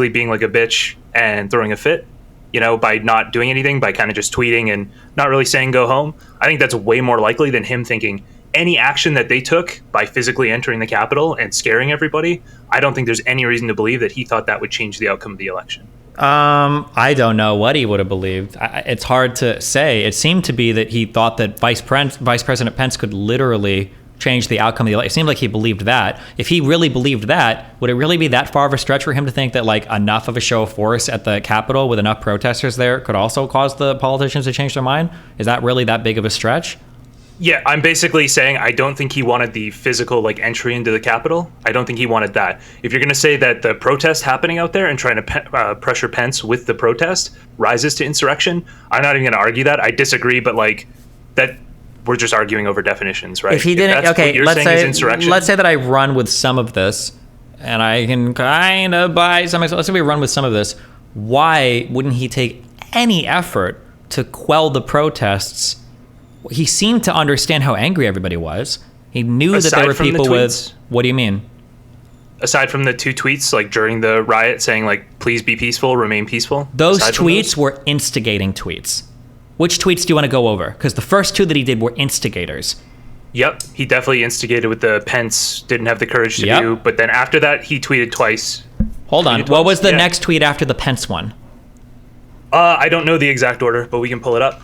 being like a bitch and throwing a fit, you know, by not doing anything, by kind of just tweeting and not really saying go home. I think that's way more likely than him thinking any action that they took by physically entering the Capitol and scaring everybody. I don't think there's any reason to believe that he thought that would change the outcome of the election. I don't know what he would have believed. It's hard to say. It seemed to be that he thought that Vice President Pence could literally change the outcome of the election. It seemed like he believed that. If he really believed that, would it really be that far of a stretch for him to think that like enough of a show of force at the Capitol with enough protesters there could also cause the politicians to change their mind? Is that really that big of a stretch? Yeah, I'm basically saying I don't think he wanted the physical like entry into the Capitol. I don't think he wanted that. If you're going to say that the protest happening out there and trying to pressure Pence with the protest rises to insurrection, I'm not even going to argue that. I disagree, but like that, we're just arguing over definitions, right? If he didn't, okay, let's say that I run with some of this, and I can kind of buy some. Let's say we run with some of this. Why wouldn't he take any effort to quell the protests? He seemed to understand how angry everybody was. He knew that there were people with... What do you mean? Aside from the two tweets, like during the riot, saying like, please be peaceful, remain peaceful. Those tweets were instigating tweets. Which tweets do you want to go over? Because the first two that he did were instigators. Yep, he definitely instigated with the Pence didn't have the courage to do. But then after that, he tweeted twice. Hold on. What was the next tweet after the Pence one? I don't know the exact order, but we can pull it up.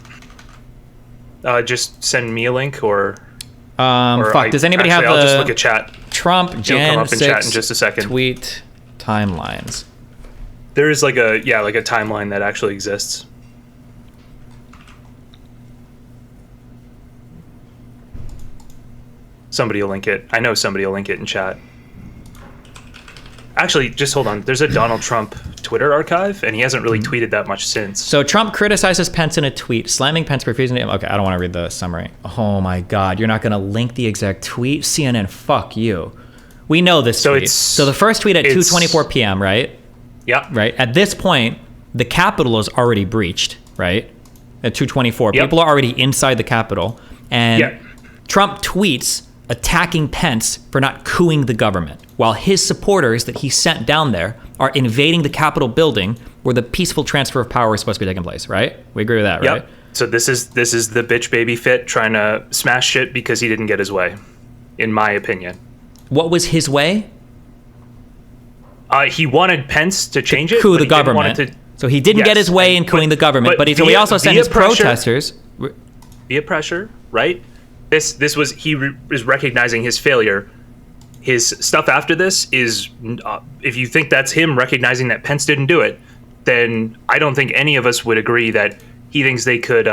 Just send me a link or does anybody have I'll the just look at chat. Trump Jan 6 chat in just a second. Tweet timelines? There is like a timeline that actually exists. Somebody will link it. I know somebody will link it in chat. Actually, just hold on. There's a Donald Trump Twitter archive, and he hasn't really tweeted that much since. So Trump criticizes Pence in a tweet, slamming Pence for refusing to... Okay, I don't want to read the summary. Oh my God, you're not going to link the exact tweet? CNN, fuck you. We know this tweet. So the first tweet at 2:24 p.m., right? Yeah. Right? At this point, the Capitol is already breached, right? At 2:24. Yep. People are already inside the Capitol. And Yep. Trump tweets attacking Pence for not couing the government, while his supporters that he sent down there are invading the Capitol building where the peaceful transfer of power is supposed to be taking place, right? We agree with that, right? Yep. So this is the bitch baby fit trying to smash shit because he didn't get his way, in my opinion. What was his way? He wanted Pence to change it. Coup but the he didn't want government. it to- So he didn't get his way in couing the government, but he also sent his protesters. Via pressure, right? This was he is recognizing his failure. His stuff after this is, if you think that's him recognizing that Pence didn't do it, then I don't think any of us would agree that he thinks they could,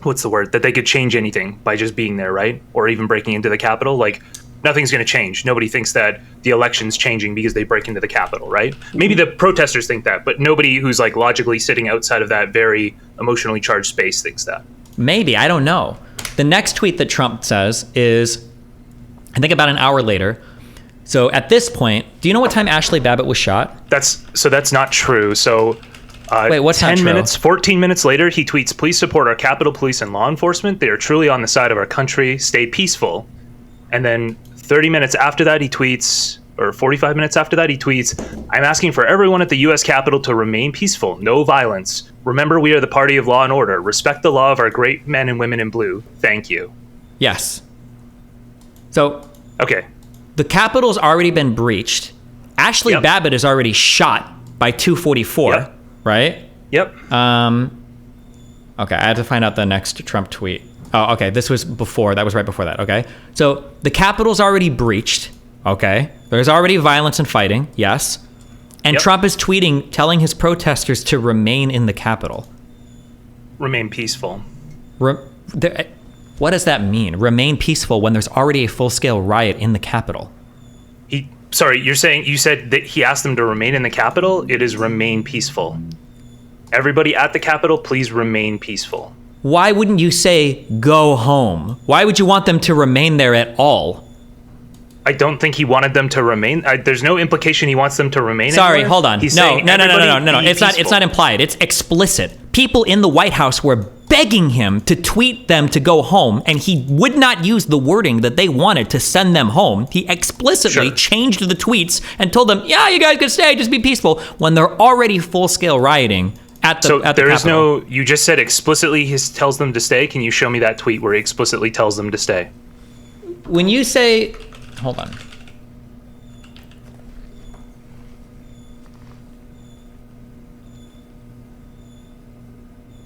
what's the word? That they could change anything by just being there, right? Or even breaking into the Capitol. Like, nothing's going to change. Nobody thinks that the election's changing because they break into the Capitol, right? Maybe the protesters think that, but nobody who's like logically sitting outside of that very emotionally charged space thinks that. Maybe, I don't know. The next tweet that Trump says is, I think about an hour later. So at this point, do you know what time Ashley Babbitt was shot? That's not true. So wait, what's 10 not true? minutes, 14 minutes later, he tweets, "Please support our Capitol Police and law enforcement. They are truly on the side of our country. Stay peaceful." And then 30 minutes after that, he tweets, or 45 minutes after that, he tweets, "I'm asking for everyone at the U.S. Capitol to remain peaceful, no violence. Remember, we are the party of law and order. Respect the law of our great men and women in blue. Thank you." Yes. So Okay. the Capitol's already been breached. Ashley Yep. Babbitt is already shot by 2:44, Yep. right? Yep. Okay, I had to find out the next Trump tweet. Oh, okay, this was before. That was right before that, okay? So the Capitol's already breached, okay? There's already violence and fighting, yes. And Yep. Trump is tweeting, telling his protesters to remain in the Capitol. Remain peaceful. What does that mean? Remain peaceful when there's already a full-scale riot in the Capitol. You said that he asked them to remain in the Capitol. It is remain peaceful. Everybody at the Capitol, please remain peaceful. Why wouldn't you say go home? Why would you want them to remain there at all? I don't think he wanted them to remain. There's no implication he wants them to remain. Sorry, anywhere. hold on. He's No. saying everybody be It's not. It's peaceful. not implied. It's explicit. People in the White House were begging him to tweet them to go home, and he would not use the wording that they wanted to send them home. He explicitly Sure. changed the tweets and told them, "Yeah, you guys can stay. Just be peaceful." When they're already full-scale rioting at the So at the there is Capitol. no. You just said explicitly he tells them to stay. Can you show me that tweet where he explicitly tells them to stay? When you say, hold on.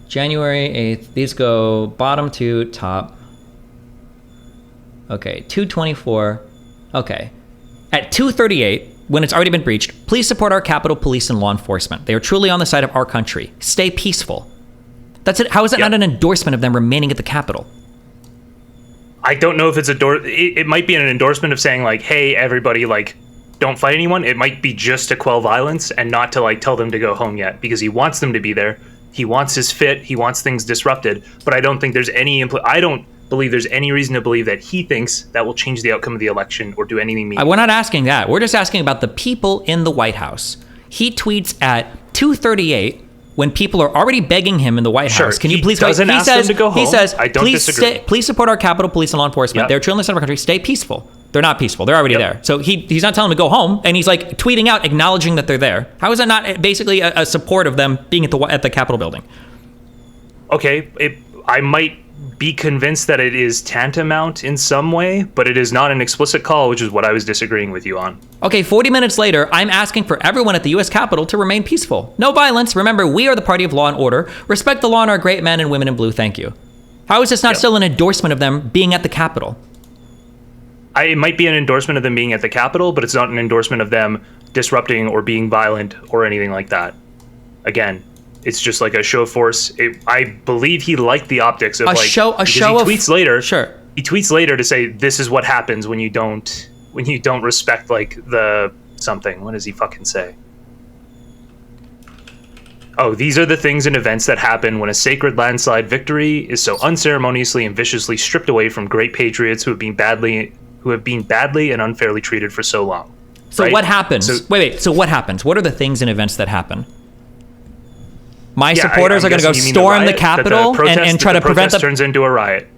January 8th. These go bottom to top. Okay, 2:24. Okay. At 2:38, when it's already been breached, please support our Capitol Police and law enforcement. They are truly on the side of our country. Stay peaceful. That's it. How is that Yep. not an endorsement of them remaining at the Capitol? I don't know if it's it might be an endorsement of saying like, hey, everybody, like, don't fight anyone. It might be just to quell violence and not to like tell them to go home yet, because he wants them to be there. He wants his fit. He wants things disrupted. But I don't think there's any. I don't believe there's any reason to believe that he thinks that will change the outcome of the election or do anything meaningful. We're not asking that. We're just asking about the people in the White House. He tweets at 2:38 when people are already begging him in the White Sure, House. Can you he please doesn't ask them to go He home. says, I don't please disagree. please support our Capitol Police and law enforcement. Yep. They're truly in the center of our country. Stay peaceful. They're not peaceful. They're already Yep. there. So he's not telling them to go home, and he's like tweeting out, acknowledging that they're there. How is that not basically a support of them being at the Capitol building? Okay, I might be convinced that it is tantamount in some way, but it is not an explicit call, which is what I was disagreeing with you on. Okay, 40 minutes later, I'm asking for everyone at the U.S. Capitol to remain peaceful. No violence. Remember, we are the party of law and order. Respect the law and our great men and women in blue. Thank you. How is this not Yep. still an endorsement of them being at the Capitol? It might be an endorsement of them being at the Capitol, but it's not an endorsement of them disrupting or being violent or anything like that. Again, it's just like a show of force. I believe he liked the optics of A like show because of he tweets later. Sure. he tweets later to say this is what happens when you don't respect like the something. What does he fucking say? Oh, these are the things and events that happen when a sacred landslide victory is so unceremoniously and viciously stripped away from great patriots who have been badly and unfairly treated for so long. So right? what happens? So, wait. So what happens? What are the things and events that happen? My yeah, supporters I'm are going to go guessing you mean storm the riot, Capitol and try to prevent the turns into a riot.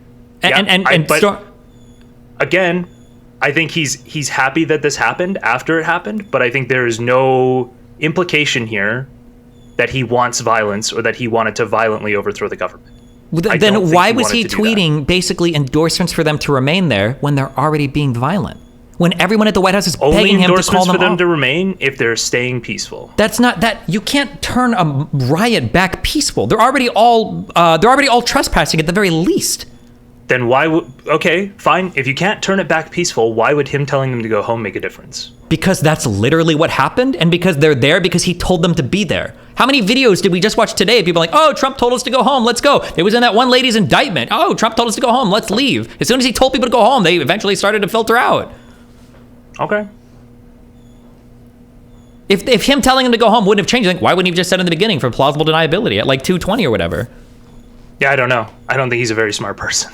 Storm. Again, I think he's happy that this happened after it happened, but I think there is no implication here that he wants violence or that he wanted to violently overthrow the government. Then why was he tweeting basically endorsements for them to remain there when they're already being violent? When everyone at the White House is begging him to call them for them off? to remain if they're staying peaceful. That's not that. You can't turn a riot back peaceful. They're already all trespassing at the very least. Then why would... Okay, fine. If you can't turn it back peaceful, why would him telling them to go home make a difference? Because that's literally what happened, and because they're there because he told them to be there. How many videos did we just watch today of people like, oh, Trump told us to go home, let's go. It was in that one lady's indictment. Oh, Trump told us to go home, let's leave. As soon as he told people to go home, they eventually started to filter out. Okay. If him telling him to go home wouldn't have changed, why wouldn't he have just said in the beginning for plausible deniability at like 220 or whatever? Yeah, I don't know. I don't think he's a very smart person.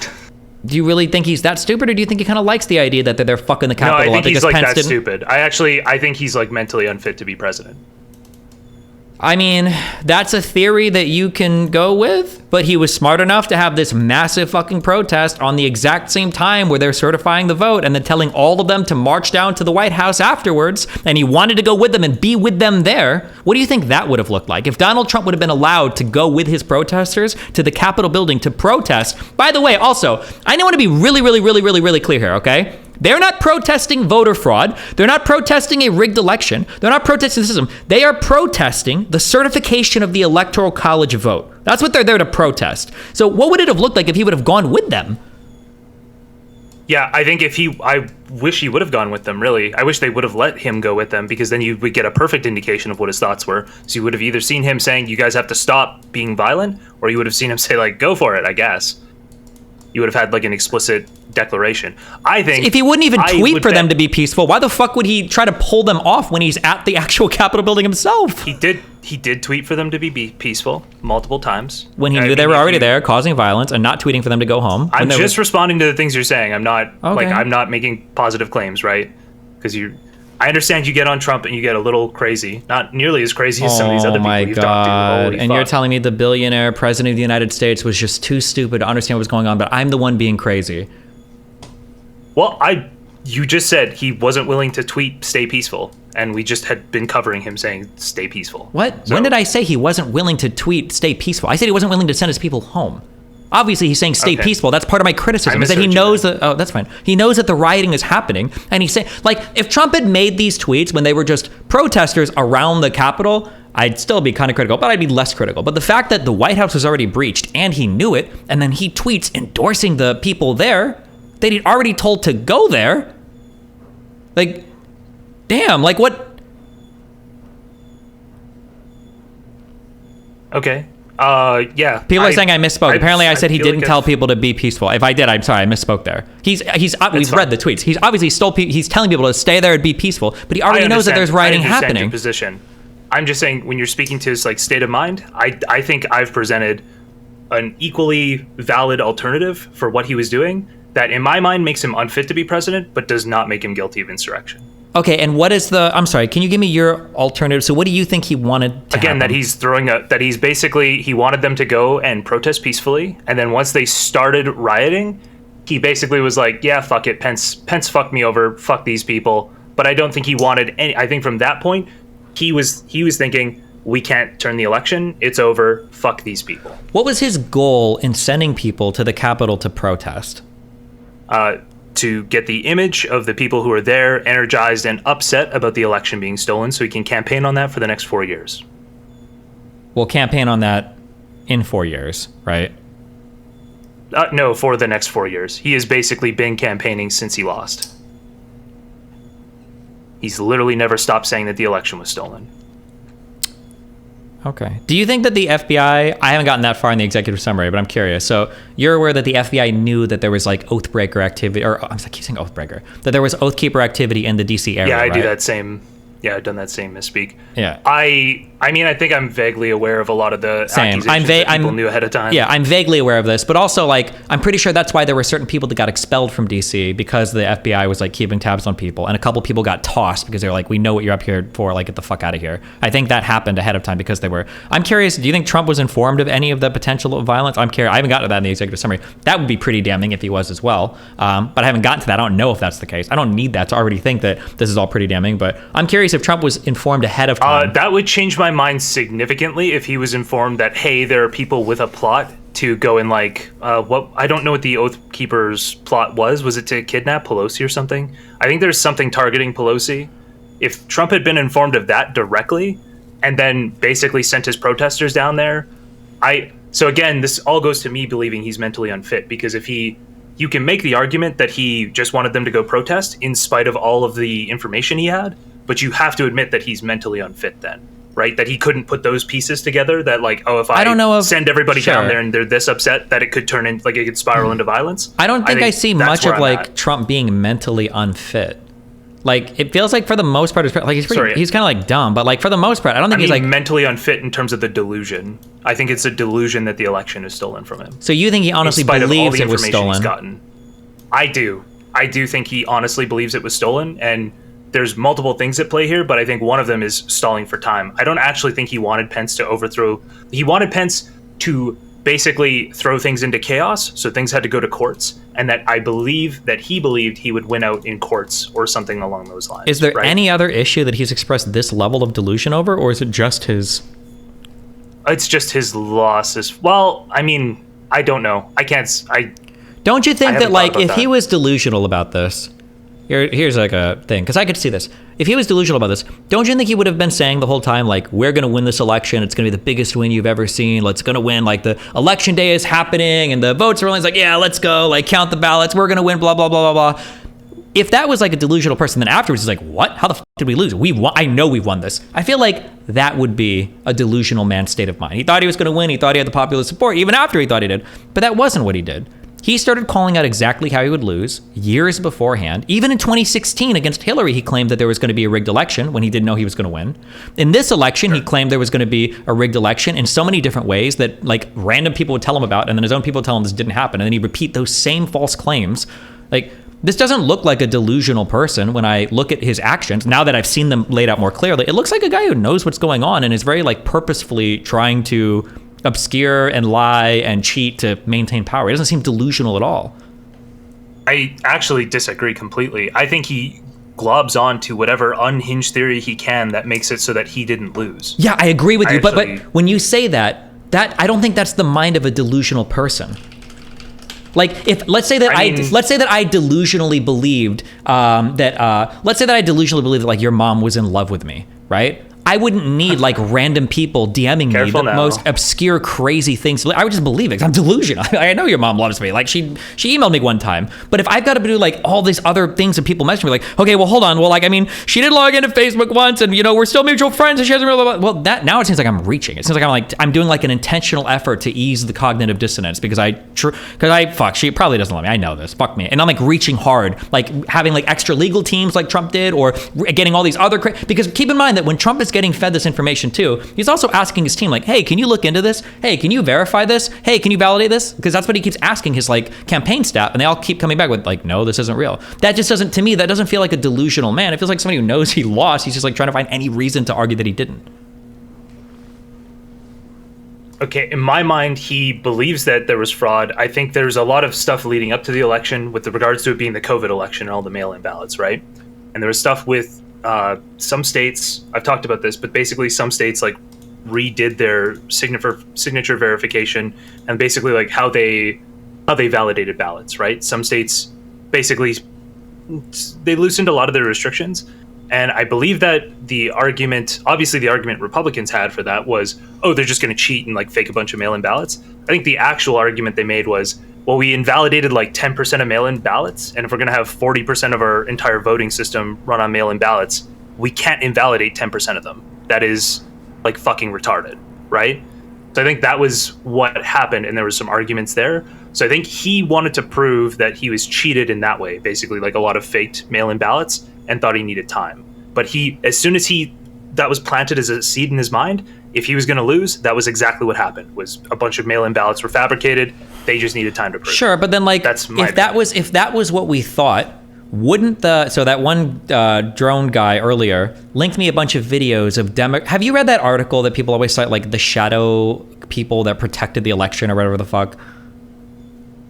Do you really think he's that stupid, or do you think he kind of likes the idea that they're fucking the Capitol up? No, I think he's like Pence that stupid. I think he's like mentally unfit to be president. I mean, that's a theory that you can go with, but he was smart enough to have this massive fucking protest on the exact same time where they're certifying the vote and then telling all of them to march down to the White House afterwards, and he wanted to go with them and be with them there. What do you think that would have looked like? If Donald Trump would have been allowed to go with his protesters to the Capitol building to protest. By the way, also, I want to be really clear here, okay? They're not protesting voter fraud. They're not protesting a rigged election. They're not protesting the system. They are protesting the certification of the Electoral College vote. That's what they're there to protest. So what would it have looked like if he would have gone with them? Yeah, I think I wish he would have gone with them, really. I wish they would have let him go with them, because then you would get a perfect indication of what his thoughts were. So you would have either seen him saying, you guys have to stop being violent, or you would have seen him say, like, go for it, I guess. You would have had like an explicit declaration. I think if he wouldn't even tweet for them to be peaceful, why the fuck would he try to pull them off when he's at the actual Capitol building himself? He did tweet for them to be peaceful multiple times. When he knew they were already there causing violence and not tweeting for them to go home. I'm just responding to the things you're saying. I'm not okay. I'm not making positive claims, right? Because I understand you get on Trump and you get a little crazy. Not nearly as crazy as some of these other people you've talked to. Holy and fuck. You're telling me the billionaire president of the United States was just too stupid to understand what was going on, but I'm the one being crazy. Well, you just said he wasn't willing to tweet stay peaceful, and we just had been covering him saying stay peaceful. What? So, when did I say he wasn't willing to tweet stay peaceful? I said he wasn't willing to send his people home. Obviously, he's saying stay peaceful. That's part of my criticism. Is that he knows that. Oh, that's fine. He knows that the rioting is happening, and he's saying, like, if Trump had made these tweets when they were just protesters around the Capitol, I'd still be kind of critical, but I'd be less critical. But the fact that the White House was already breached and he knew it, and then he tweets endorsing the people there that he'd already told to go there, like, damn, like what? Okay. Yeah. People are saying I misspoke. Apparently, I said he didn't tell people to be peaceful. If I did, I'm sorry, I misspoke there. We've read the tweets. He's obviously he's telling people to stay there and be peaceful, but he already knows that there's rioting happening. Your position. I'm just saying, when you're speaking to his like state of mind, I think I've presented an equally valid alternative for what he was doing that, in my mind, makes him unfit to be president, but does not make him guilty of insurrection. Okay, and what is I'm sorry, can you give me your alternative? So what do you think he wanted to happen? That he wanted them to go and protest peacefully, and then once they started rioting, he basically was like, yeah, fuck it, Pence fucked me over, fuck these people. But I don't think he wanted any. I think from that point, he was thinking, we can't turn the election, it's over, fuck these people. What was his goal in sending people to the Capitol to protest? To get the image of the people who are there energized and upset about the election being stolen, so he can campaign on that for the next 4 years. We'll campaign on that in 4 years, right? No, for the next 4 years. He has basically been campaigning since he lost. He's literally never stopped saying that the election was stolen. Okay. Do you think that the FBI, I haven't gotten that far in the executive summary, but I'm curious. So you're aware that the FBI knew that there was like Oathbreaker activity, or I keep saying Oathbreaker, that there was Oathkeeper activity in the DC area, Yeah, I do right? that same. Yeah, I've done that same misspeak. Yeah. I mean, I think I'm vaguely aware of a lot of the Same. accusations that people knew ahead of time. Yeah, I'm vaguely aware of this, but also like I'm pretty sure that's why there were certain people that got expelled from DC because the FBI was like keeping tabs on people, and a couple people got tossed because they're like, we know what you're up here for, like get the fuck out of here. I think that happened ahead of time because they were. I'm curious. Do you think Trump was informed of any of the potential of violence? I'm curious. I haven't gotten to that in the executive summary. That would be pretty damning if he was as well. But I haven't gotten to that. I don't know if that's the case. I don't need that to already think that this is all pretty damning. But I'm curious if Trump was informed ahead of time. That would change my mind significantly if he was informed that, hey, there are people with a plot to go and like what I don't know what the Oath Keeper's plot was. Was it to kidnap Pelosi or something? I think there's something targeting Pelosi. If Trump had been informed of that directly and then basically sent his protesters down there, so again, this all goes to me believing he's mentally unfit, because if you can make the argument that he just wanted them to go protest in spite of all of the information he had, but you have to admit that he's mentally unfit then, right? That he couldn't put those pieces together, that like, oh, if I don't know if, send everybody sure. down there and they're this upset that it could turn in, like it could spiral into violence. I don't think I see that's much where of I'm like at. Trump being mentally unfit. Like it feels like for the most part, like he's kind of like dumb, but like for the most part, I don't think he's like mentally unfit in terms of the delusion. I think it's a delusion that the election is stolen from him. So you think he honestly in spite of all believes the it was information stolen? he's gotten. I do think he honestly believes it was stolen, and there's multiple things at play here, but I think one of them is stalling for time. I don't actually think he wanted Pence to overthrow. He wanted Pence to basically throw things into chaos, so things had to go to courts, and that I believe that he believed he would win out in courts or something along those lines. Is there right? any other issue that he's expressed this level of delusion over, or is it just his? It's just his losses. Well, I mean, I don't know. Don't you think that haven't like thought if about he that. was delusional about this? Here's like a thing, because I could see this. If he was delusional about this, don't you think he would have been saying the whole time, like, we're going to win this election. It's going to be the biggest win you've ever seen. Let's going to win. Like, the election day is happening and the votes are only like, yeah, let's go. Like, count the ballots. We're going to win, blah, blah, blah, blah, blah. If that was like a delusional person, then afterwards he's like, what? How the f did we lose? We won. I know we've won this. I feel like that would be a delusional man's state of mind. He thought he was going to win. He thought he had the popular support, even after he thought he did. But that wasn't what he did. He started calling out exactly how he would lose years beforehand. Even in 2016 against Hillary, he claimed that there was going to be a rigged election when he didn't know he was going to win. In this election, he claimed there was going to be a rigged election in so many different ways that like random people would tell him about, and then his own people would tell him this didn't happen. And then he'd repeat those same false claims. Like, this doesn't look like a delusional person when I look at his actions. Now that I've seen them laid out more clearly, it looks like a guy who knows what's going on and is very like purposefully trying to obscure and lie and cheat to maintain power. He doesn't seem delusional at all. I actually disagree completely. I think he globs on to whatever unhinged theory he can that makes it so that he didn't lose. Yeah, I agree with you. But Actually- when you say that I don't think that's the mind of a delusional person. Like, if let's say that I delusionally believed that like your mom was in love with me, right? I wouldn't need like random people DMing me Careful the now. most obscure, crazy things. I would just believe it 'cause I'm delusional. I know your mom loves me. Like she emailed me one time. But if I've got to do like all these other things that people message me, like, okay, well, hold on. Well, like, I mean, she did log into Facebook once, and you know, we're still mutual friends, and she hasn't really. Well, that now it seems like I'm reaching. It seems like I'm doing like an intentional effort to ease the cognitive dissonance because she probably doesn't love me. I know this. Fuck me. And I'm like reaching hard, like having like extra legal teams like Trump did, or getting all these other because keep in mind that when Trump is getting fed this information too, he's also asking his team like, hey, can you look into this? Hey, can you verify this? Hey, can you validate this? Because that's what he keeps asking his like campaign staff, and they all keep coming back with like, no, this isn't real. That just doesn't, to me, that doesn't feel like a delusional man. It feels like somebody who knows he lost. He's just like trying to find any reason to argue that he didn't. Okay, in my mind, he believes that there was fraud. I think there's a lot of stuff leading up to the election with regards to it being the COVID election and all the mail-in ballots, right? And there was stuff with some states, I've talked about this, but basically some states like redid their signature verification and basically like how they validated ballots, right? Some states basically they loosened a lot of their restrictions, and I believe that the argument Republicans had for that was, oh, they're just going to cheat and like fake a bunch of mail-in ballots. I think the actual argument they made was, well, we invalidated like 10% of mail-in ballots, and if we're going to have 40% of our entire voting system run on mail-in ballots, we can't invalidate 10% of them. That is like fucking retarded. right? So I think that was what happened, and there was some arguments there. So I think he wanted to prove that he was cheated in that way, basically like a lot of faked mail-in ballots, and thought he needed time. But as soon as that was planted as a seed in his mind, if he was going to lose, that was exactly what happened. Was a bunch of mail-in ballots were fabricated. They just needed time to prove. Sure, but then if that was what we thought, wouldn't that one drone guy earlier linked me a bunch of videos of have you read that article that people always cite, like the shadow people that protected the election or whatever the fuck?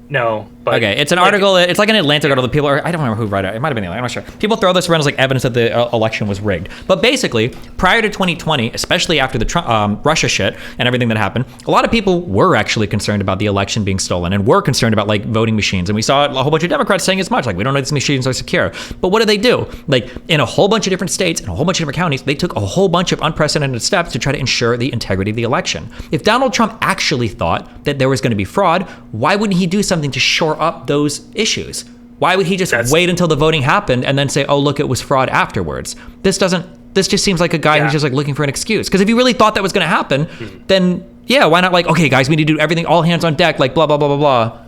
No, but okay, it's an article. It's like an Atlantic article that people are. I don't remember who wrote it. It might have been Atlantic. I'm not sure. People throw this around as like evidence that the election was rigged. But basically, prior to 2020, especially after the Trump, Russia shit and everything that happened, a lot of people were actually concerned about the election being stolen and were concerned about like voting machines. And we saw a whole bunch of Democrats saying as much, like, we don't know if these machines are secure. But what did they do? Like, in a whole bunch of different states and a whole bunch of different counties, they took a whole bunch of unprecedented steps to try to ensure the integrity of the election. If Donald Trump actually thought that there was going to be fraud, why wouldn't he do something to shore up those issues? Why would he just wait until the voting happened and then say, oh, look, it was fraud afterwards? This just seems like a guy who's just like looking for an excuse. Because if he really thought that was going to happen, then yeah, why not like, okay, guys, we need to do everything, all hands on deck, like blah, blah, blah, blah, blah.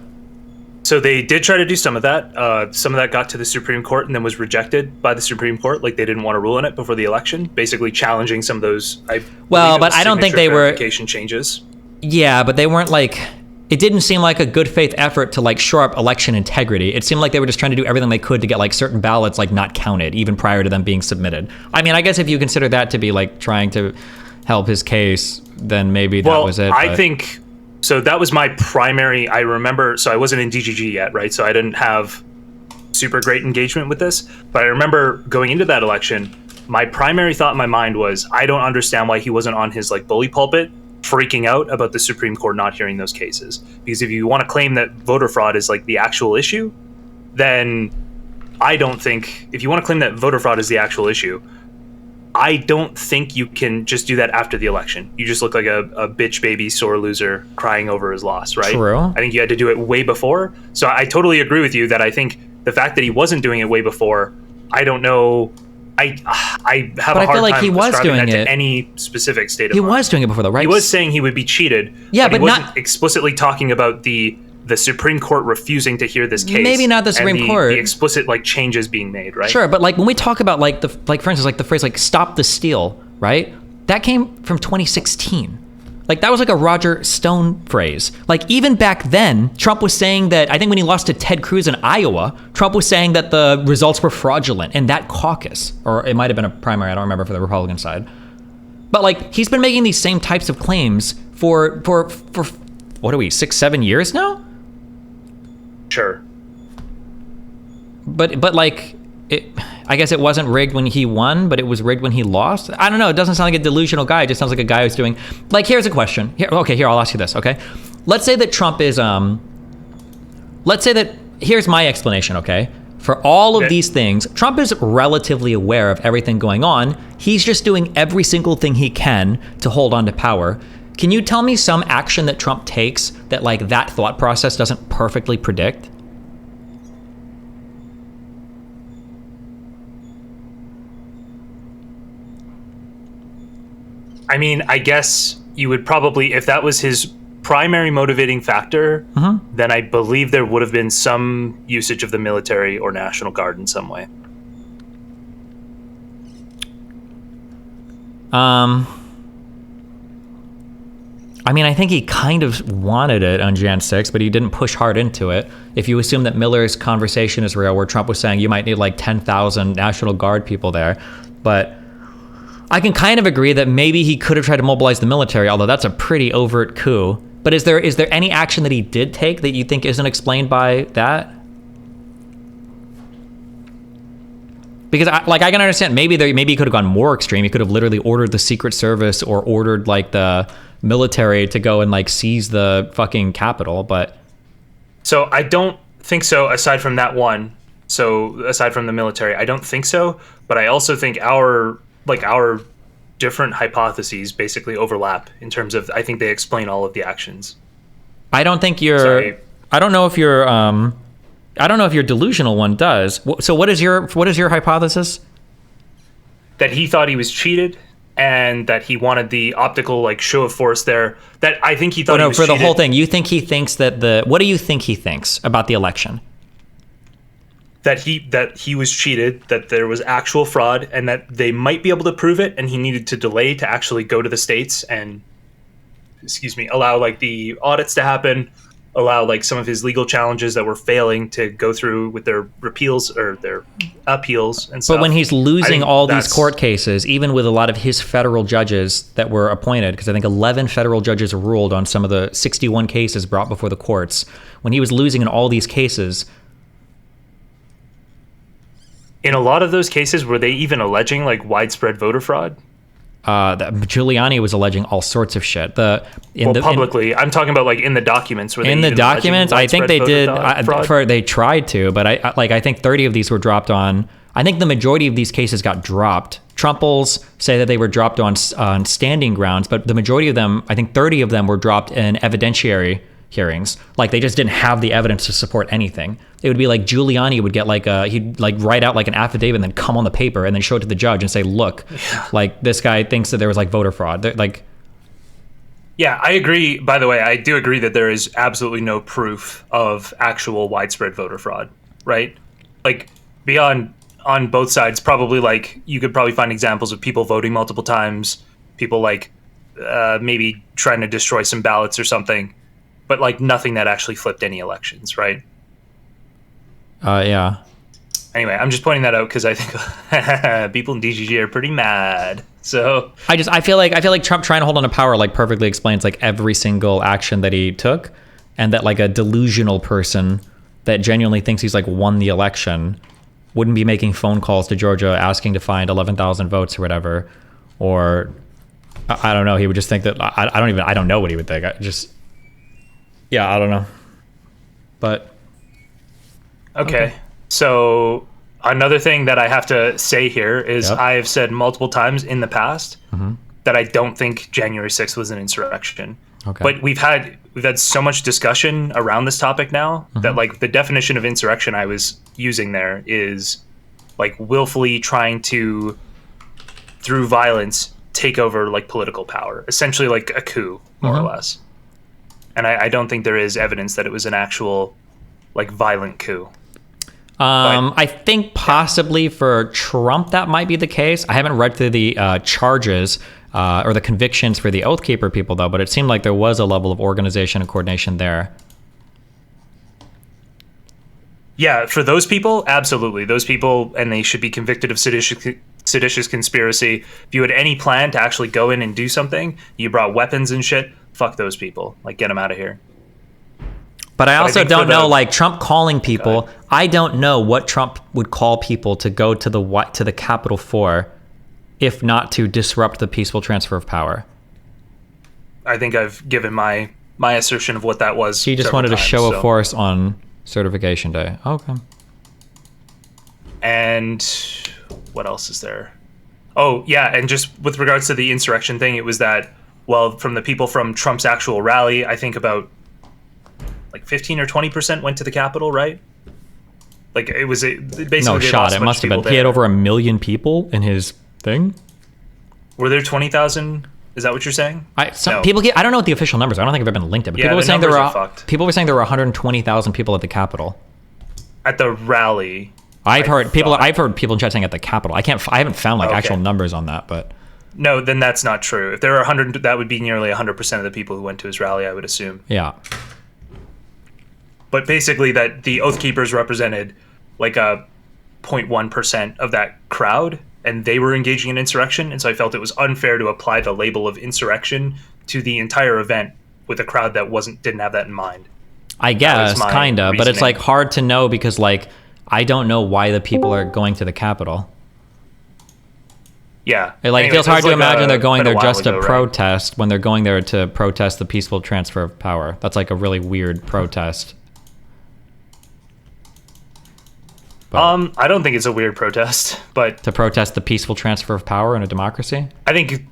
So they did try to do some of that. Some of that got to the Supreme Court and then was rejected by the Supreme Court. Like they didn't want to rule on it before the election, basically challenging some of those. But I don't think they were verification changes. Yeah, but they weren't like. It didn't seem like a good faith effort to like shore up election integrity. It seemed like they were just trying to do everything they could to get like certain ballots like not counted even prior to them being submitted. I mean, I guess if you consider that to be like trying to help his case, then maybe that was it. I think so. That was my primary. I remember. So I wasn't in DGG yet, right? So I didn't have super great engagement with this. But I remember going into that election, my primary thought in my mind was, I don't understand why he wasn't on his like bully pulpit freaking out about the Supreme Court not hearing those cases. Because if you want to claim that voter fraud is like the actual issue, then I don't think, if you want to claim that voter fraud is the actual issue, I don't think you can just do that after the election. You just look like a bitch baby sore loser crying over his loss, right? True. I think you had to do it way before. So I totally agree with you that I think the fact that he wasn't doing it way before, I don't know. I have a hard time he was ascribing doing that it to any specific state of He mind. was doing it before, though, right? He was saying he would be cheated. Yeah, but but he wasn't not explicitly talking about the Supreme Court refusing to hear this case. Maybe not the Supreme Court. The explicit like changes being made, right? Sure, but like when we talk about like for instance, like the phrase like "stop the steal," right? That came from 2016. Like that was like a Roger Stone phrase. Like even back then, Trump was saying that, I think when he lost to Ted Cruz in Iowa, Trump was saying that the results were fraudulent in that caucus, or it might have been a primary, I don't remember, for the Republican side. But like he's been making these same types of claims for what are we, 6-7 years now? Sure. But like I guess it wasn't rigged when he won, but it was rigged when he lost. I don't know. It doesn't sound like a delusional guy. It just sounds like a guy who's doing, like, here's a question. Here, I'll ask you this, okay? Let's say that Trump is, here's my explanation, okay? For all of these things, Trump is relatively aware of everything going on. He's just doing every single thing he can to hold on to power. Can you tell me some action that Trump takes that, like, that thought process doesn't perfectly predict? I mean, I guess you would probably, if that was his primary motivating factor, then I believe there would have been some usage of the military or National Guard in some way. I mean, I think he kind of wanted it on Jan 6, but he didn't push hard into it. If you assume that Miller's conversation is real, where Trump was saying you might need like 10,000 National Guard people there, but I can kind of agree that maybe he could have tried to mobilize the military, although that's a pretty overt coup. But is there any action that he did take that you think isn't explained by that? Because I can understand maybe he could have gone more extreme. He could have literally ordered the Secret Service or ordered like the military to go and like seize the fucking Capitol. But so I don't think so. Aside from that one, so aside from the military, I don't think so. But I also think our different hypotheses basically overlap in terms of, I think they explain all of the actions. I don't think you're. Sorry. I don't know if you're. I don't know if your delusional one does. So what is your hypothesis? That he thought he was cheated and that he wanted the optical like show of force there. That I think he thought he was for the cheated. whole thing. You think he thinks that what do you think he thinks about the election? That he was cheated, that there was actual fraud, and that they might be able to prove it, and he needed to delay to actually go to the States and, allow like the audits to happen, allow like some of his legal challenges that were failing to go through with their repeals or their appeals and stuff. But when he's losing all these that's- court cases, even with a lot of his federal judges that were appointed, because I think 11 federal judges ruled on some of the 61 cases brought before the courts, when he was losing in all these cases. In a lot of those cases, were they even alleging like widespread voter fraud? That Giuliani was alleging all sorts of shit. Publicly, I'm talking about like in the documents. In the documents, I think they did. They tried to, but I think 30 of these were dropped on. I think the majority of these cases got dropped. Trumples say that they were dropped on standing grounds, but the majority of them, I think 30 of them, were dropped in evidentiary hearings. Like they just didn't have the evidence to support anything. It would be like Giuliani would get he'd like write out like an affidavit and then come on the paper and then show it to the judge and say, look, like this guy thinks that there was like voter fraud. Yeah, I agree. By the way, I do agree that there is absolutely no proof of actual widespread voter fraud, right? Like beyond on both sides, probably like you could probably find examples of people voting multiple times, people like maybe trying to destroy some ballots or something, but like nothing that actually flipped any elections, right? Yeah. Anyway, I'm just pointing that out because I think people in DGG are pretty mad. So I feel like Trump trying to hold on to power like perfectly explains like every single action that he took, and that like a delusional person that genuinely thinks he's like won the election wouldn't be making phone calls to Georgia asking to find 11,000 votes or whatever, or I don't know. He would just think that I don't know what he would think. I don't know. But okay. So another thing that I have to say here is I've said multiple times in the past that I don't think January 6th was an insurrection. Okay. But we've had so much discussion around this topic now that like the definition of insurrection I was using there is like willfully trying to, through violence, take over like political power, essentially like a coup, more or less. And I don't think there is evidence that it was an actual like violent coup. I think possibly for Trump that might be the case. I haven't read through the charges or the convictions for the Oathkeeper people, though, but it seemed like there was a level of organization and coordination there. Yeah, for those people, absolutely. Those people, and they should be convicted of seditious conspiracy. If you had any plan to actually go in and do something, you brought weapons and shit, fuck those people. Like, get them out of here. But I also don't know, like Trump calling Go people. ahead. I don't know what Trump would call people to go to the Capitol for, if not to disrupt the peaceful transfer of power. I think I've given my assertion of what that was. He just wanted a show of force on certification day. Okay. And what else is there? Oh, yeah, and just with regards to the insurrection thing, it was that, well, from the people from Trump's actual rally, I think about like 15 or 20% went to the Capitol, right? Like it was basically No they shot. lost a It bunch must of have been. people He had there. over 1 million people in his thing. Were there 20,000? Is that what you're saying? No. People I don't know what the official numbers are. I don't think I've ever been linked to it. But Yeah, people were the saying there numbers were are fucked. people were saying there were 120,000 people at the Capitol. At the rally. I've heard people in chat saying at the Capitol. I haven't found like Okay. actual numbers on that, but No, then that's not true. If there are 100, that would be nearly 100% of the people who went to his rally, I would assume. yeah. But basically that the Oath Keepers represented like a 0.1% of that crowd, and they were engaging in insurrection, and so I felt it was unfair to apply the label of insurrection to the entire event with a crowd that didn't have that in mind. I guess my kind of, but it's reasoning. like hard to know because like I don't know why the people are going to the Capitol. Yeah. It Anyways, feels hard it's to like imagine they're going been a there while just to ago, right? protest when they're going there to protest the peaceful transfer of power. That's like a really weird protest. I don't think it's a weird protest, but To protest the peaceful transfer of power in a democracy? I think,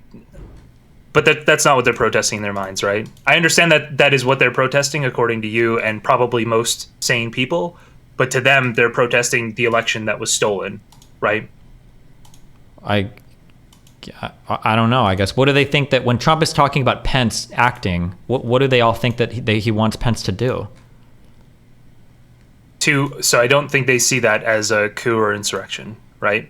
but that's not what they're protesting in their minds, right? I understand that is what they're protesting, according to you and probably most sane people. But to them, they're protesting the election that was stolen, right? I don't know. I guess what do they think that when Trump is talking about Pence acting, what do they all think that he wants Pence to do? So I don't think they see that as a coup or insurrection, right?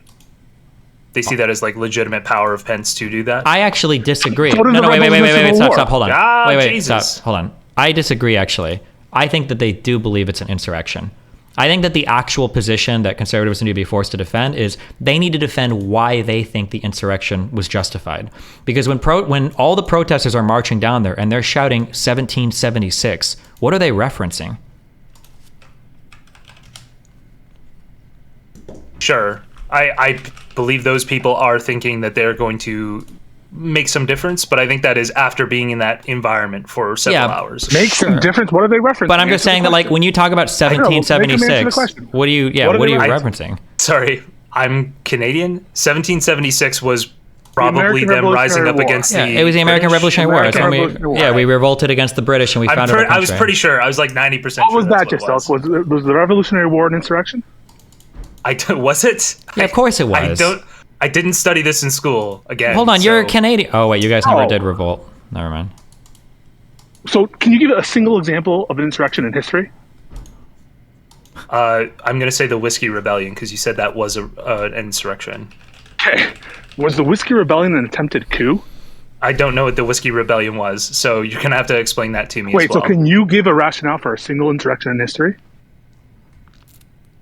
They see that as like legitimate power of Pence to do that. I actually disagree. So No, wait, stop, hold on. Wait, Jesus. stop, hold on. I disagree, actually. I think that they do believe it's an insurrection. I think that the actual position that conservatives need to be forced to defend is they need to defend why they think the insurrection was justified. Because when all the protesters are marching down there and they're shouting 1776, what are they referencing? Sure. I believe those people are thinking that they're going to make some difference, but I think that is after being in that environment for several hours. Make some difference. What are they referencing? But I'm just saying that, like, when you talk about 1776, what are you referencing? Sorry, I'm Canadian. 1776 was probably them rising up against the. Yeah, it was the American Revolutionary War. We revolted against the British and we founded our country. I was pretty sure. I was like 90%. What was that, Jstlk? Was the Revolutionary War an insurrection? Was it? Yeah, of course it was. I didn't study this in school. Again. Hold on, you're Canadian. Oh wait, you guys never did revolt. Never mind. So, can you give a single example of an insurrection in history? I'm going to say the Whiskey Rebellion because you said that was an insurrection. Okay. Was the Whiskey Rebellion an attempted coup? I don't know what the Whiskey Rebellion was, so you're going to have to explain that to me. Wait, as well. So can you give a rationale for a single insurrection in history?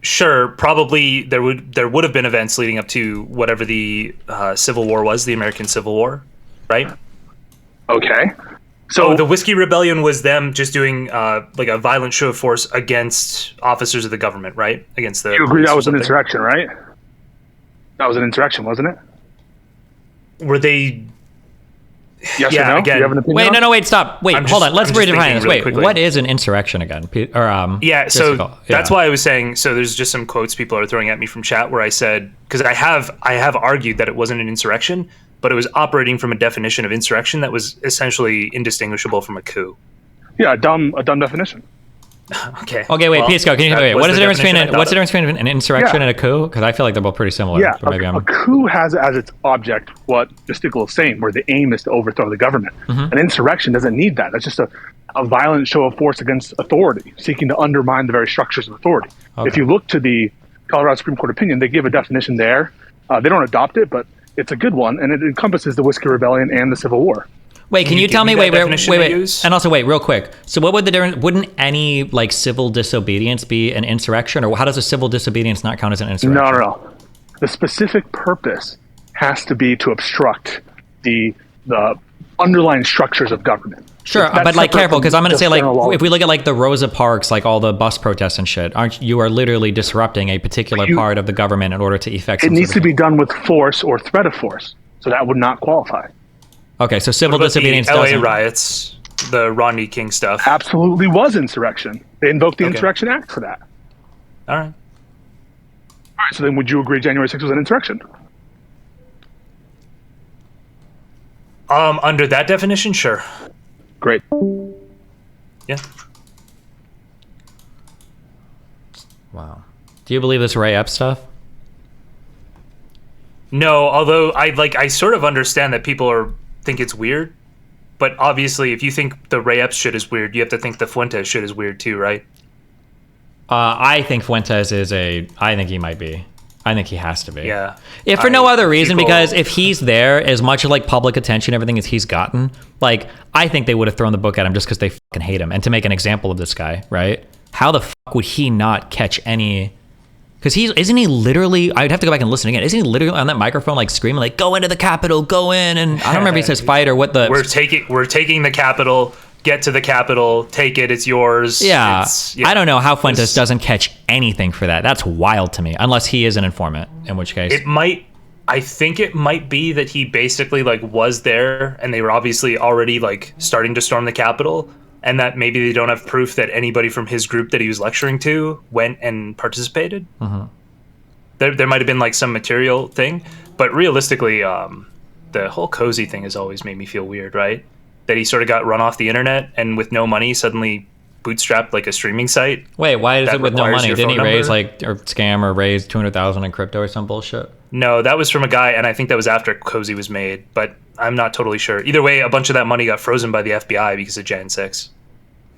Sure, probably there would have been events leading up to whatever the Civil War was, the American Civil War, right? Okay. So the Whiskey Rebellion was them just doing like a violent show of force against officers of the government, right? Against the. You agree that was an insurrection, right? That was an insurrection, wasn't it? Were they? Yes or no? Again, Do you have an opinion? Wait, stop. Wait, hold on. Let's redefine this. Wait, what is an insurrection again? So that's why I was saying. So there's just some quotes people are throwing at me from chat where I said because I have argued that it wasn't an insurrection, but it was operating from a definition of insurrection that was essentially indistinguishable from a coup. Yeah, a dumb definition. Okay. Okay, wait, Pisco, can you wait? What's the difference between an insurrection Yeah. and a coup? Because I feel like they're both pretty similar. Yeah, So maybe a coup has as its object what Jstlk is saying, where the aim is to overthrow the government. An insurrection doesn't need that. That's just a violent show of force against authority, seeking to undermine the very structures of authority. Okay. If you look to the Colorado Supreme Court opinion, they give a definition there. They don't adopt it, but it's a good one, and it encompasses the Whiskey Rebellion and the Civil War. Wait, can you tell me? Wait. Use? And also, wait, real quick. So, what would the difference? Wouldn't any like civil disobedience be an insurrection, or how does a civil disobedience not count as an insurrection? No. The specific purpose has to be to obstruct the underlying structures of government. Sure, That's but like separate careful, because I'm going to from say like general law. if we look at like the Rosa Parks, like all the bus protests and shit, you are literally disrupting a particular part of the government in order to effect. It needs to be done with force or threat of force, so that would not qualify. Okay, so civil disobedience the LA doesn't. riots, the Rodney King stuff. Absolutely was insurrection. They invoked the Insurrection Act for that. All right. All right, so then would you agree January 6th was an insurrection? Under that definition, sure. Great. Yeah. Wow. Do you believe this Ray Epps stuff? No, although I sort of understand that people think it's weird, but obviously if you think the Ray Epps shit is weird, you have to think the Fuentes shit is weird too, right? I think Fuentes I think he might be. I think he has to be. Yeah. If for no other reason, because if he's there, as much like public attention, everything as he's gotten, like I think they would have thrown the book at him just because they fucking hate him. And to make an example of this guy, right? How the fuck would he not catch any? Because isn't he literally? I'd have to go back and listen again. Isn't he literally on that microphone like screaming like "Go into the Capitol, go in"? And I don't remember if he says "fight" or what the. We're taking the Capitol. Get to the Capitol. Take it. It's yours. Yeah. I don't know how Fuentes doesn't catch anything for that. That's wild to me. Unless he is an informant, in which case it might. I think it might be that he basically like was there, and they were obviously already like starting to storm the Capitol, and that maybe they don't have proof that anybody from his group that he was lecturing to went and participated. Mm-hmm. There might have been like some material thing, but realistically, the whole cozy thing has always made me feel weird, right? That he sort of got run off the internet and with no money suddenly bootstrapped like a streaming site. Wait, why is That it with no requires money? your Didn't he phone raise number? or scam or raise 200,000 in crypto or some bullshit? No, that was from a guy, and I think that was after Cozy was made, but I'm not totally sure. Either way, a bunch of that money got frozen by the FBI because of Jan 6.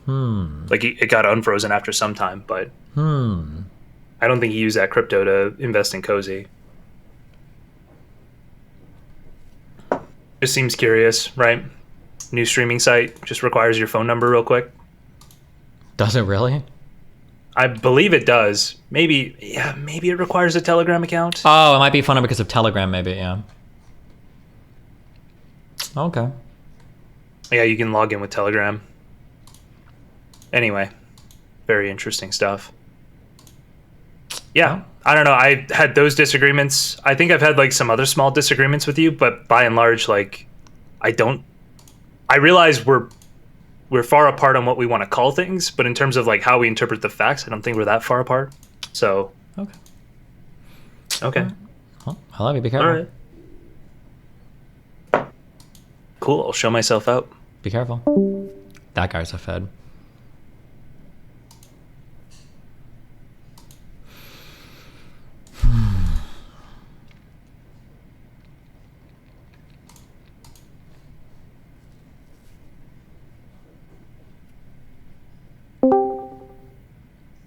Like, it got unfrozen after some time, but I don't think he used that crypto to invest in Cozy. Just seems curious, right? New streaming site just requires your phone number real quick. Does it really? I believe it does. Maybe it requires a Telegram account. Oh, it might be funny because of Telegram, maybe, yeah. Okay. Yeah, you can log in with Telegram. Anyway, very interesting stuff. Yeah, I don't know. I had those disagreements. I think I've had like some other small disagreements with you, but by and large, like, I realize we're far apart on what we want to call things, but in terms of like how we interpret the facts, I don't think we're that far apart. So, okay. Well, I love you. Be careful. All right. Cool. I'll show myself out. Be careful. That guy's a Fed.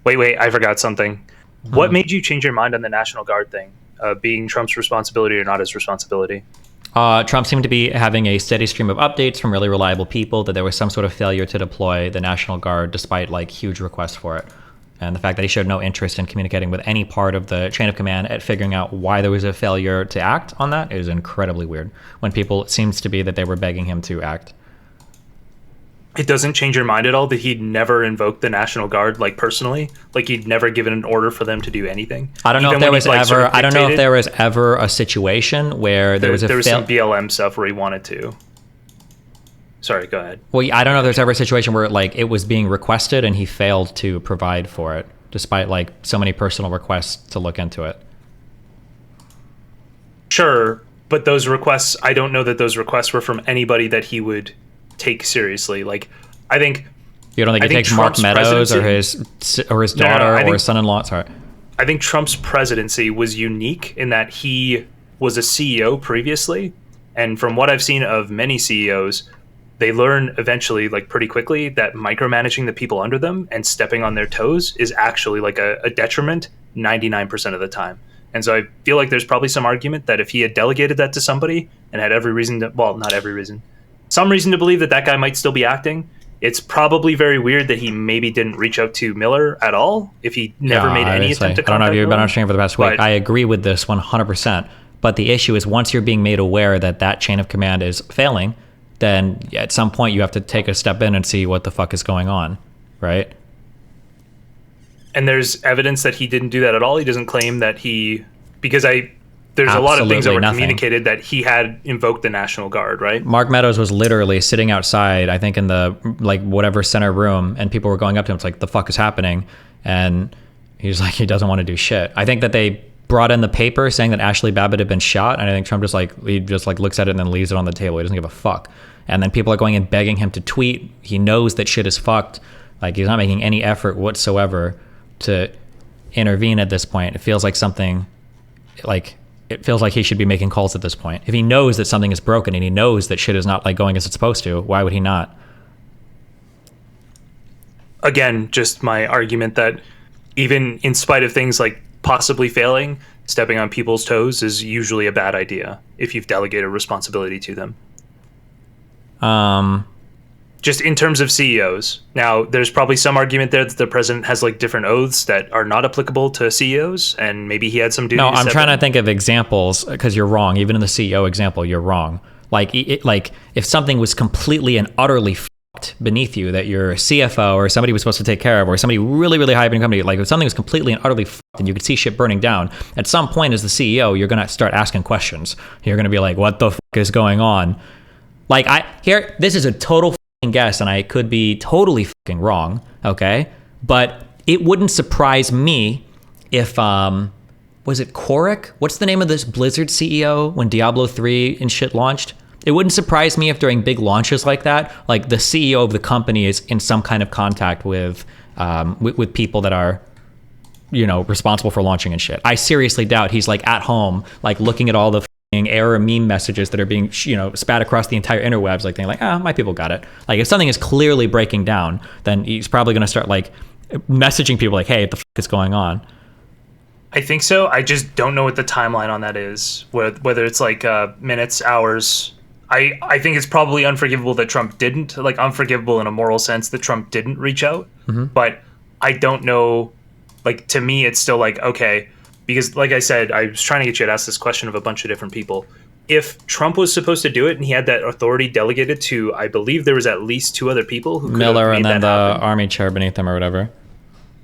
Wait, I forgot something. What made you change your mind on the National Guard thing? Being Trump's responsibility or not his responsibility? Trump seemed to be having a steady stream of updates from really reliable people that there was some sort of failure to deploy the National Guard despite like huge requests for it. And the fact that he showed no interest in communicating with any part of the chain of command at figuring out why there was a failure to act on that is incredibly weird. When people, it seems to be that they were begging him to act. It doesn't change your mind at all that he'd never invoked the National Guard, like personally, like he'd never given an order for them to do anything. I don't know Even if there when was he, like, sort ever. of I don't know if dictated, there was ever a situation where there was a some BLM stuff where he wanted to. Sorry, go ahead. Well, I don't know if there's ever a situation where like it was being requested and he failed to provide for it, despite like so many personal requests to look into it. Sure, but those requests, I don't know that those requests were from anybody that he would take seriously. Like, I think. You don't think he takes Mark Trump's Meadows or presidency- his No, daughter I or think- his son-in-law? Sorry. I think Trump's presidency was unique in that he was a CEO previously, and from what I've seen of many CEOs, they learn eventually, like pretty quickly, that micromanaging the people under them and stepping on their toes is actually like a detriment 99% of the time. And so I feel like there's probably some argument that if he had delegated that to somebody and had every reason to, well, not every reason, some reason to believe that that guy might still be acting, it's probably very weird that he maybe didn't reach out to Miller at all if he never made any attempt to contact I don't know if you've been Miller. understanding for the past week. But- I agree with this 100%. But the issue is once you're being made aware that that chain of command is failing, then at some point you have to take a step in and see what the fuck is going on, right? And there's evidence that he didn't do that at all. He doesn't claim that he, because there's a lot of things that were Absolutely nothing. communicated that he had invoked the National Guard, right? Mark Meadows was literally sitting outside, I think in the like whatever center room, and people were going up to him. It's like, the fuck is happening? And he's like, he doesn't want to do shit. I think that they brought in the paper saying that Ashley Babbitt had been shot, and I think Trump just like looks at it and then leaves it on the table. He doesn't give a fuck. And then people are going and begging him to tweet. He knows that shit is fucked. Like, he's not making any effort whatsoever to intervene at this point. It feels like something like it feels like he should be making calls at this point. If he knows that something is broken and he knows that shit is not like going as it's supposed to, why would he not? Again, just my argument that even in spite of things like possibly failing, stepping on people's toes is usually a bad idea if you've delegated responsibility to them. Just in terms of CEOs. Now, there's probably some argument there that the president has like different oaths that are not applicable to CEOs, and maybe he had some duty. No, to I'm step trying in. to think of examples because you're wrong. Even in the CEO example, you're wrong. Like, like if something was completely and utterly fucked beneath you that your CFO or somebody was supposed to take care of, or somebody really, really high up in your company, like if something was completely and utterly fucked and you could see shit burning down, at some point as the CEO, you're going to start asking questions. You're going to be like, what the fuck is going on? Like, this is a total fucking guess, and I could be totally fucking wrong, okay? But it wouldn't surprise me if, was it Korik? What's the name of this Blizzard CEO when Diablo 3 and shit launched? It wouldn't surprise me if during big launches like that, like the CEO of the company is in some kind of contact with people that are, responsible for launching and shit. I seriously doubt he's like at home, like looking at all the error meme messages that are being, spat across the entire interwebs, like they're like, my people got it. Like if something is clearly breaking down, then he's probably going to start like messaging people like, hey, what the fuck is going on? I think so. I just don't know what the timeline on that is, whether it's like minutes, hours. I think it's probably unforgivable that Trump didn't, like unforgivable in a moral sense that Trump didn't reach out. But I don't know, like to me, it's still like, okay, because like I said, I was trying to get you to ask this question of a bunch of different people. If Trump was supposed to do it and he had that authority delegated to, I believe there was at least 2 other people who could Miller have made and then that the happen. army chair beneath him or whatever.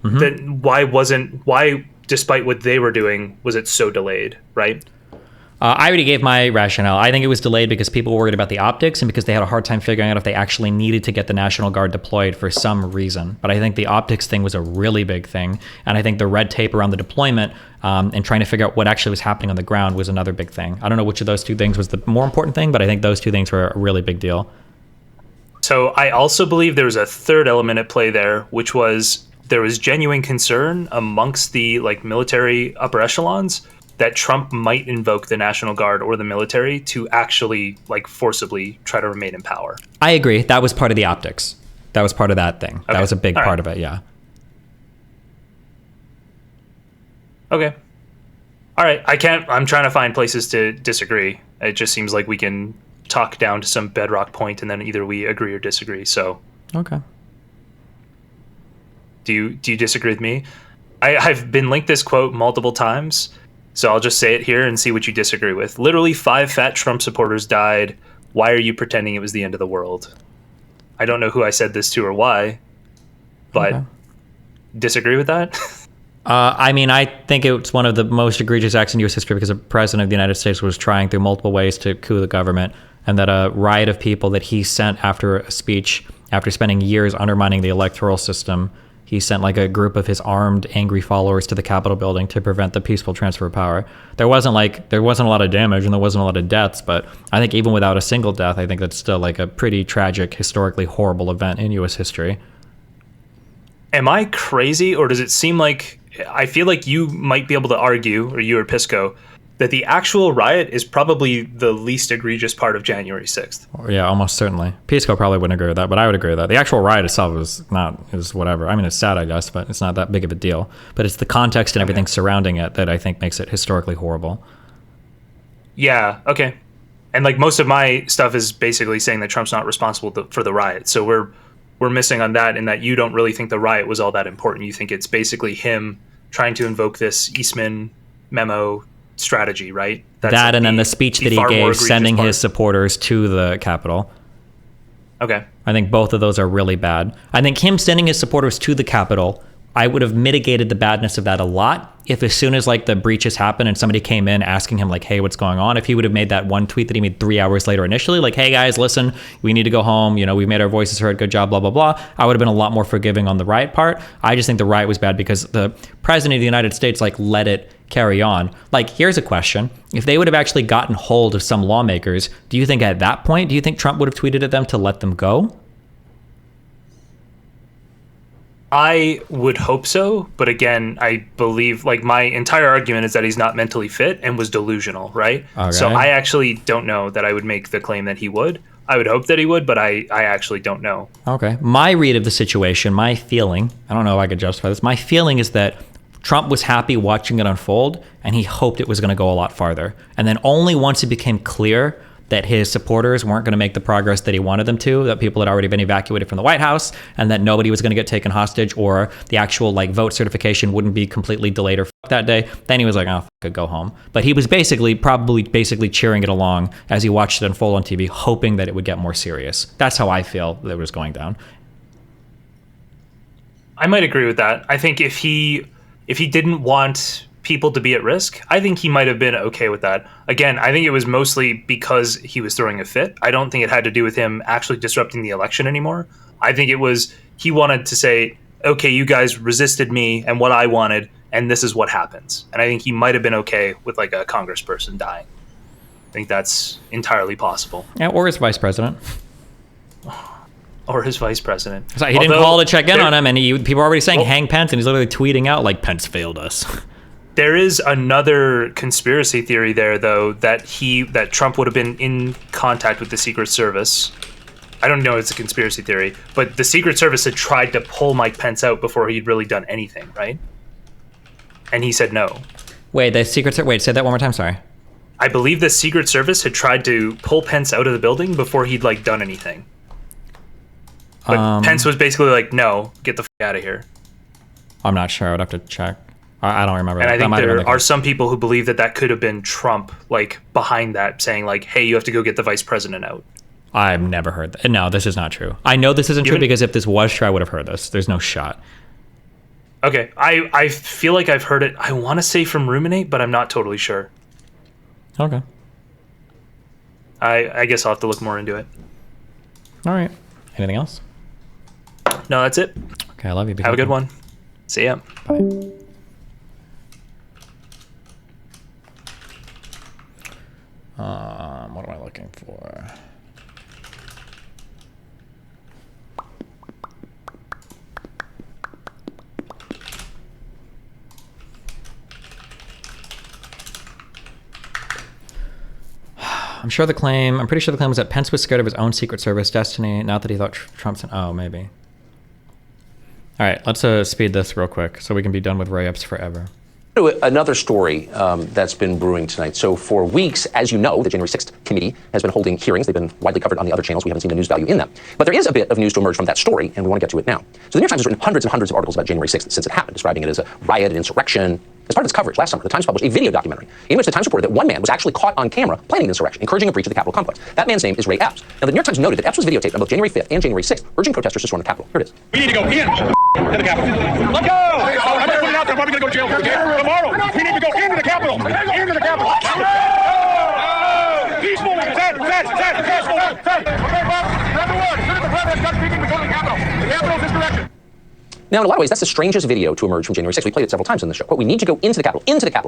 Then why, despite what they were doing, was it so delayed, right? I already gave my rationale. I think it was delayed because people were worried about the optics and because they had a hard time figuring out if they actually needed to get the National Guard deployed for some reason. But I think the optics thing was a really big thing. And I think the red tape around the deployment and trying to figure out what actually was happening on the ground was another big thing. I don't know which of those 2 things was the more important thing, but I think those 2 things were a really big deal. So I also believe there was a third element at play there, which was there was genuine concern amongst the like military upper echelons that Trump might invoke the National Guard or the military to actually like forcibly try to remain in power. I agree. That was part of the optics. That was part of that thing. Okay. That was a big All part right. of it, yeah. Okay. All right. I'm trying to find places to disagree. It just seems like we can talk down to some bedrock point and then either we agree or disagree. So Okay. do you disagree with me? I've been linked this quote multiple times. So I'll just say it here and see what you disagree with. Literally 5 fat Trump supporters died. Why are you pretending it was the end of the world? I don't know who I said this to or why, but Okay. disagree with that? I mean, I think it's one of the most egregious acts in U.S. history because the president of the United States was trying through multiple ways to coup the government, and that a riot of people that he sent after a speech, after spending years undermining the electoral system, he sent like a group of his armed, angry followers to the Capitol building to prevent the peaceful transfer of power. There wasn't a lot of damage and there wasn't a lot of deaths, but I think even without a single death, I think that's still like a pretty tragic, historically horrible event in U.S. history. Am I crazy, or does it seem like I feel like you might be able to argue, or you or Pisco, that the actual riot is probably the least egregious part of January 6th? Yeah, almost certainly. Pisco probably wouldn't agree with that, but I would agree with that. The actual riot itself is whatever. I mean, it's sad, I guess, but it's not that big of a deal. But it's the context and everything surrounding it that I think makes it historically horrible. Yeah, okay. And like most of my stuff is basically saying that Trump's not responsible for the riot. So we're missing on that, in that you don't really think the riot was all that important. You think it's basically him trying to invoke this Eastman memo strategy, right? That's that like and then the speech that he far more gave egregious sending part. his supporters to the Capitol. Okay. I think both of those are really bad. I think him sending his supporters to the Capitol, I would have mitigated the badness of that a lot if as soon as like the breaches happened and somebody came in asking him like, hey, what's going on? If he would have made that one tweet that he made 3 hours later initially, like, hey guys, listen, we need to go home. We've made our voices heard. Good job, blah, blah, blah. I would have been a lot more forgiving on the riot part. I just think the riot was bad because the president of the United States like let it carry on. Like, here's a question. If they would have actually gotten hold of some lawmakers, do you think at that point, do you think Trump would have tweeted at them to let them go? I would hope so, but again, I believe like my entire argument is that he's not mentally fit and was delusional, right? Okay. So I actually don't know that I would make the claim that he would. I would hope that he would, but I actually don't know. Okay. My read of the situation, my feeling, I don't know if I could justify this. My feeling is that Trump was happy watching it unfold and he hoped it was going to go a lot farther. And then only once it became clear that his supporters weren't going to make the progress that he wanted them to, that people had already been evacuated from the White House, and that nobody was going to get taken hostage, or the actual like vote certification wouldn't be completely delayed or that day, then he was like, oh, could go home. But he was probably cheering it along as he watched it unfold on TV, hoping that it would get more serious. That's how I feel that it was going down. I might agree with that. I think if he didn't want people to be at risk, I think he might have been okay with that. Again, I think it was mostly because he was throwing a fit. I don't think it had to do with him actually disrupting the election anymore. I think it was he wanted to say, okay, you guys resisted me and what I wanted, and this is what happens. And I think he might have been okay with like a congressperson dying. think that's entirely possible. Yeah, or his vice president. Or his vice president. So he didn't call to check in on him, and people are already saying hang Pence, and he's literally tweeting out like Pence failed us. There is another conspiracy theory there, though, that Trump would have been in contact with the Secret Service. I don't know if it's a conspiracy theory, but the Secret Service had tried to pull Mike Pence out before he'd really done anything, right? And he said no. Wait, say that one more time, sorry. I believe the Secret Service had tried to pull Pence out of the building before he'd like done anything. But Pence was basically like, no, get the f*** out of here. I'm not sure. I would have to check. I don't remember. And I think there are some people who believe that could have been Trump, like, behind that, saying, like, hey, you have to go get the vice president out. I've never heard that. No, this is not true. I know this isn't true because if this was true, I would have heard this. There's no shot. Okay. I feel like I've heard it, I want to say from Ruminate, but I'm not totally sure. Okay. I guess I'll have to look more into it. All right. Anything else? No, that's it. Okay, I love you. Have a good one. See ya. Bye. What am I looking for? I'm pretty sure the claim was that Pence was scared of his own Secret Service destiny, not that he thought Trump's. Oh, maybe. All right, let's speed this real quick so we can be done with Ray Epps forever. Another story that's been brewing tonight. So for weeks, as you know, the January 6th committee has been holding hearings. They've been widely covered on the other channels. We haven't seen the news value in them. But there is a bit of news to emerge from that story, and we want to get to it now. So the New York Times has written hundreds and hundreds of articles about January 6th since it happened, describing it as a riot, an insurrection. As part of its coverage last summer, the Times published a video documentary in which the Times reported that one man was actually caught on camera planning an insurrection, encouraging a breach of the Capitol complex. That man's name is Ray Epps. Now, the New York Times noted that Epps was videotaped on both January 5th and January 6th, urging protesters to storm the Capitol. Here it is. We need to go in the Capitol. Let's go! I'm not putting it out there. I'm probably going to go to jail for it. Tomorrow, we need to go into the Capitol. Into the Capitol. Peaceful. Okay, Bob. Number one. As soon as the president starts speaking, we go to the Capitol. The Capitol's this direction. Now, in a lot of ways, that's the strangest video to emerge from January 6th. We played it several times in the show. Quote, we need to go into the Capitol,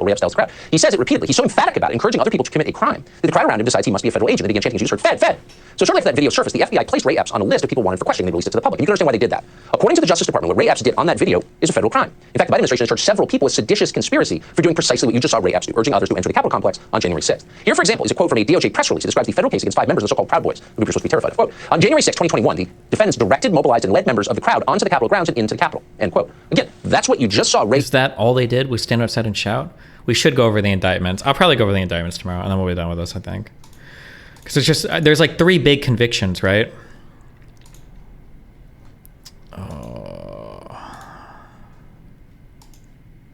Ray Epps tells the crowd. He says it repeatedly. He's so emphatic about it, encouraging other people to commit a crime, that the crowd around him decides he must be a federal agent. They begin chanting, as you just heard, Fed. So shortly after that video surfaced, the FBI placed Ray Epps on a list of people wanted for questioning. They released it to the public. And you can understand why they did that. According to the Justice Department, what Ray Epps did on that video is a federal crime. In fact, the Biden administration has charged several people with seditious conspiracy for doing precisely what you just saw Ray Epps do, urging others to enter the Capitol complex on January 6th. Here, for example, is a quote from a DOJ press release. It describes the federal case against 5 members of the so-called Proud Boys, who people are supposed to be terrified of. Quote, on January 6, 2021, the defendants directed, mobilized, and led members of the crowd onto the Capitol grounds and into the Capitol. End quote. Again, that's what you just saw Ray. Is that all they did? We stand outside and shout? We should go over the indictments. I'll probably go over the indictments tomorrow, and then we'll be done with this, I think. Because it's just, there's like 3 big convictions, right?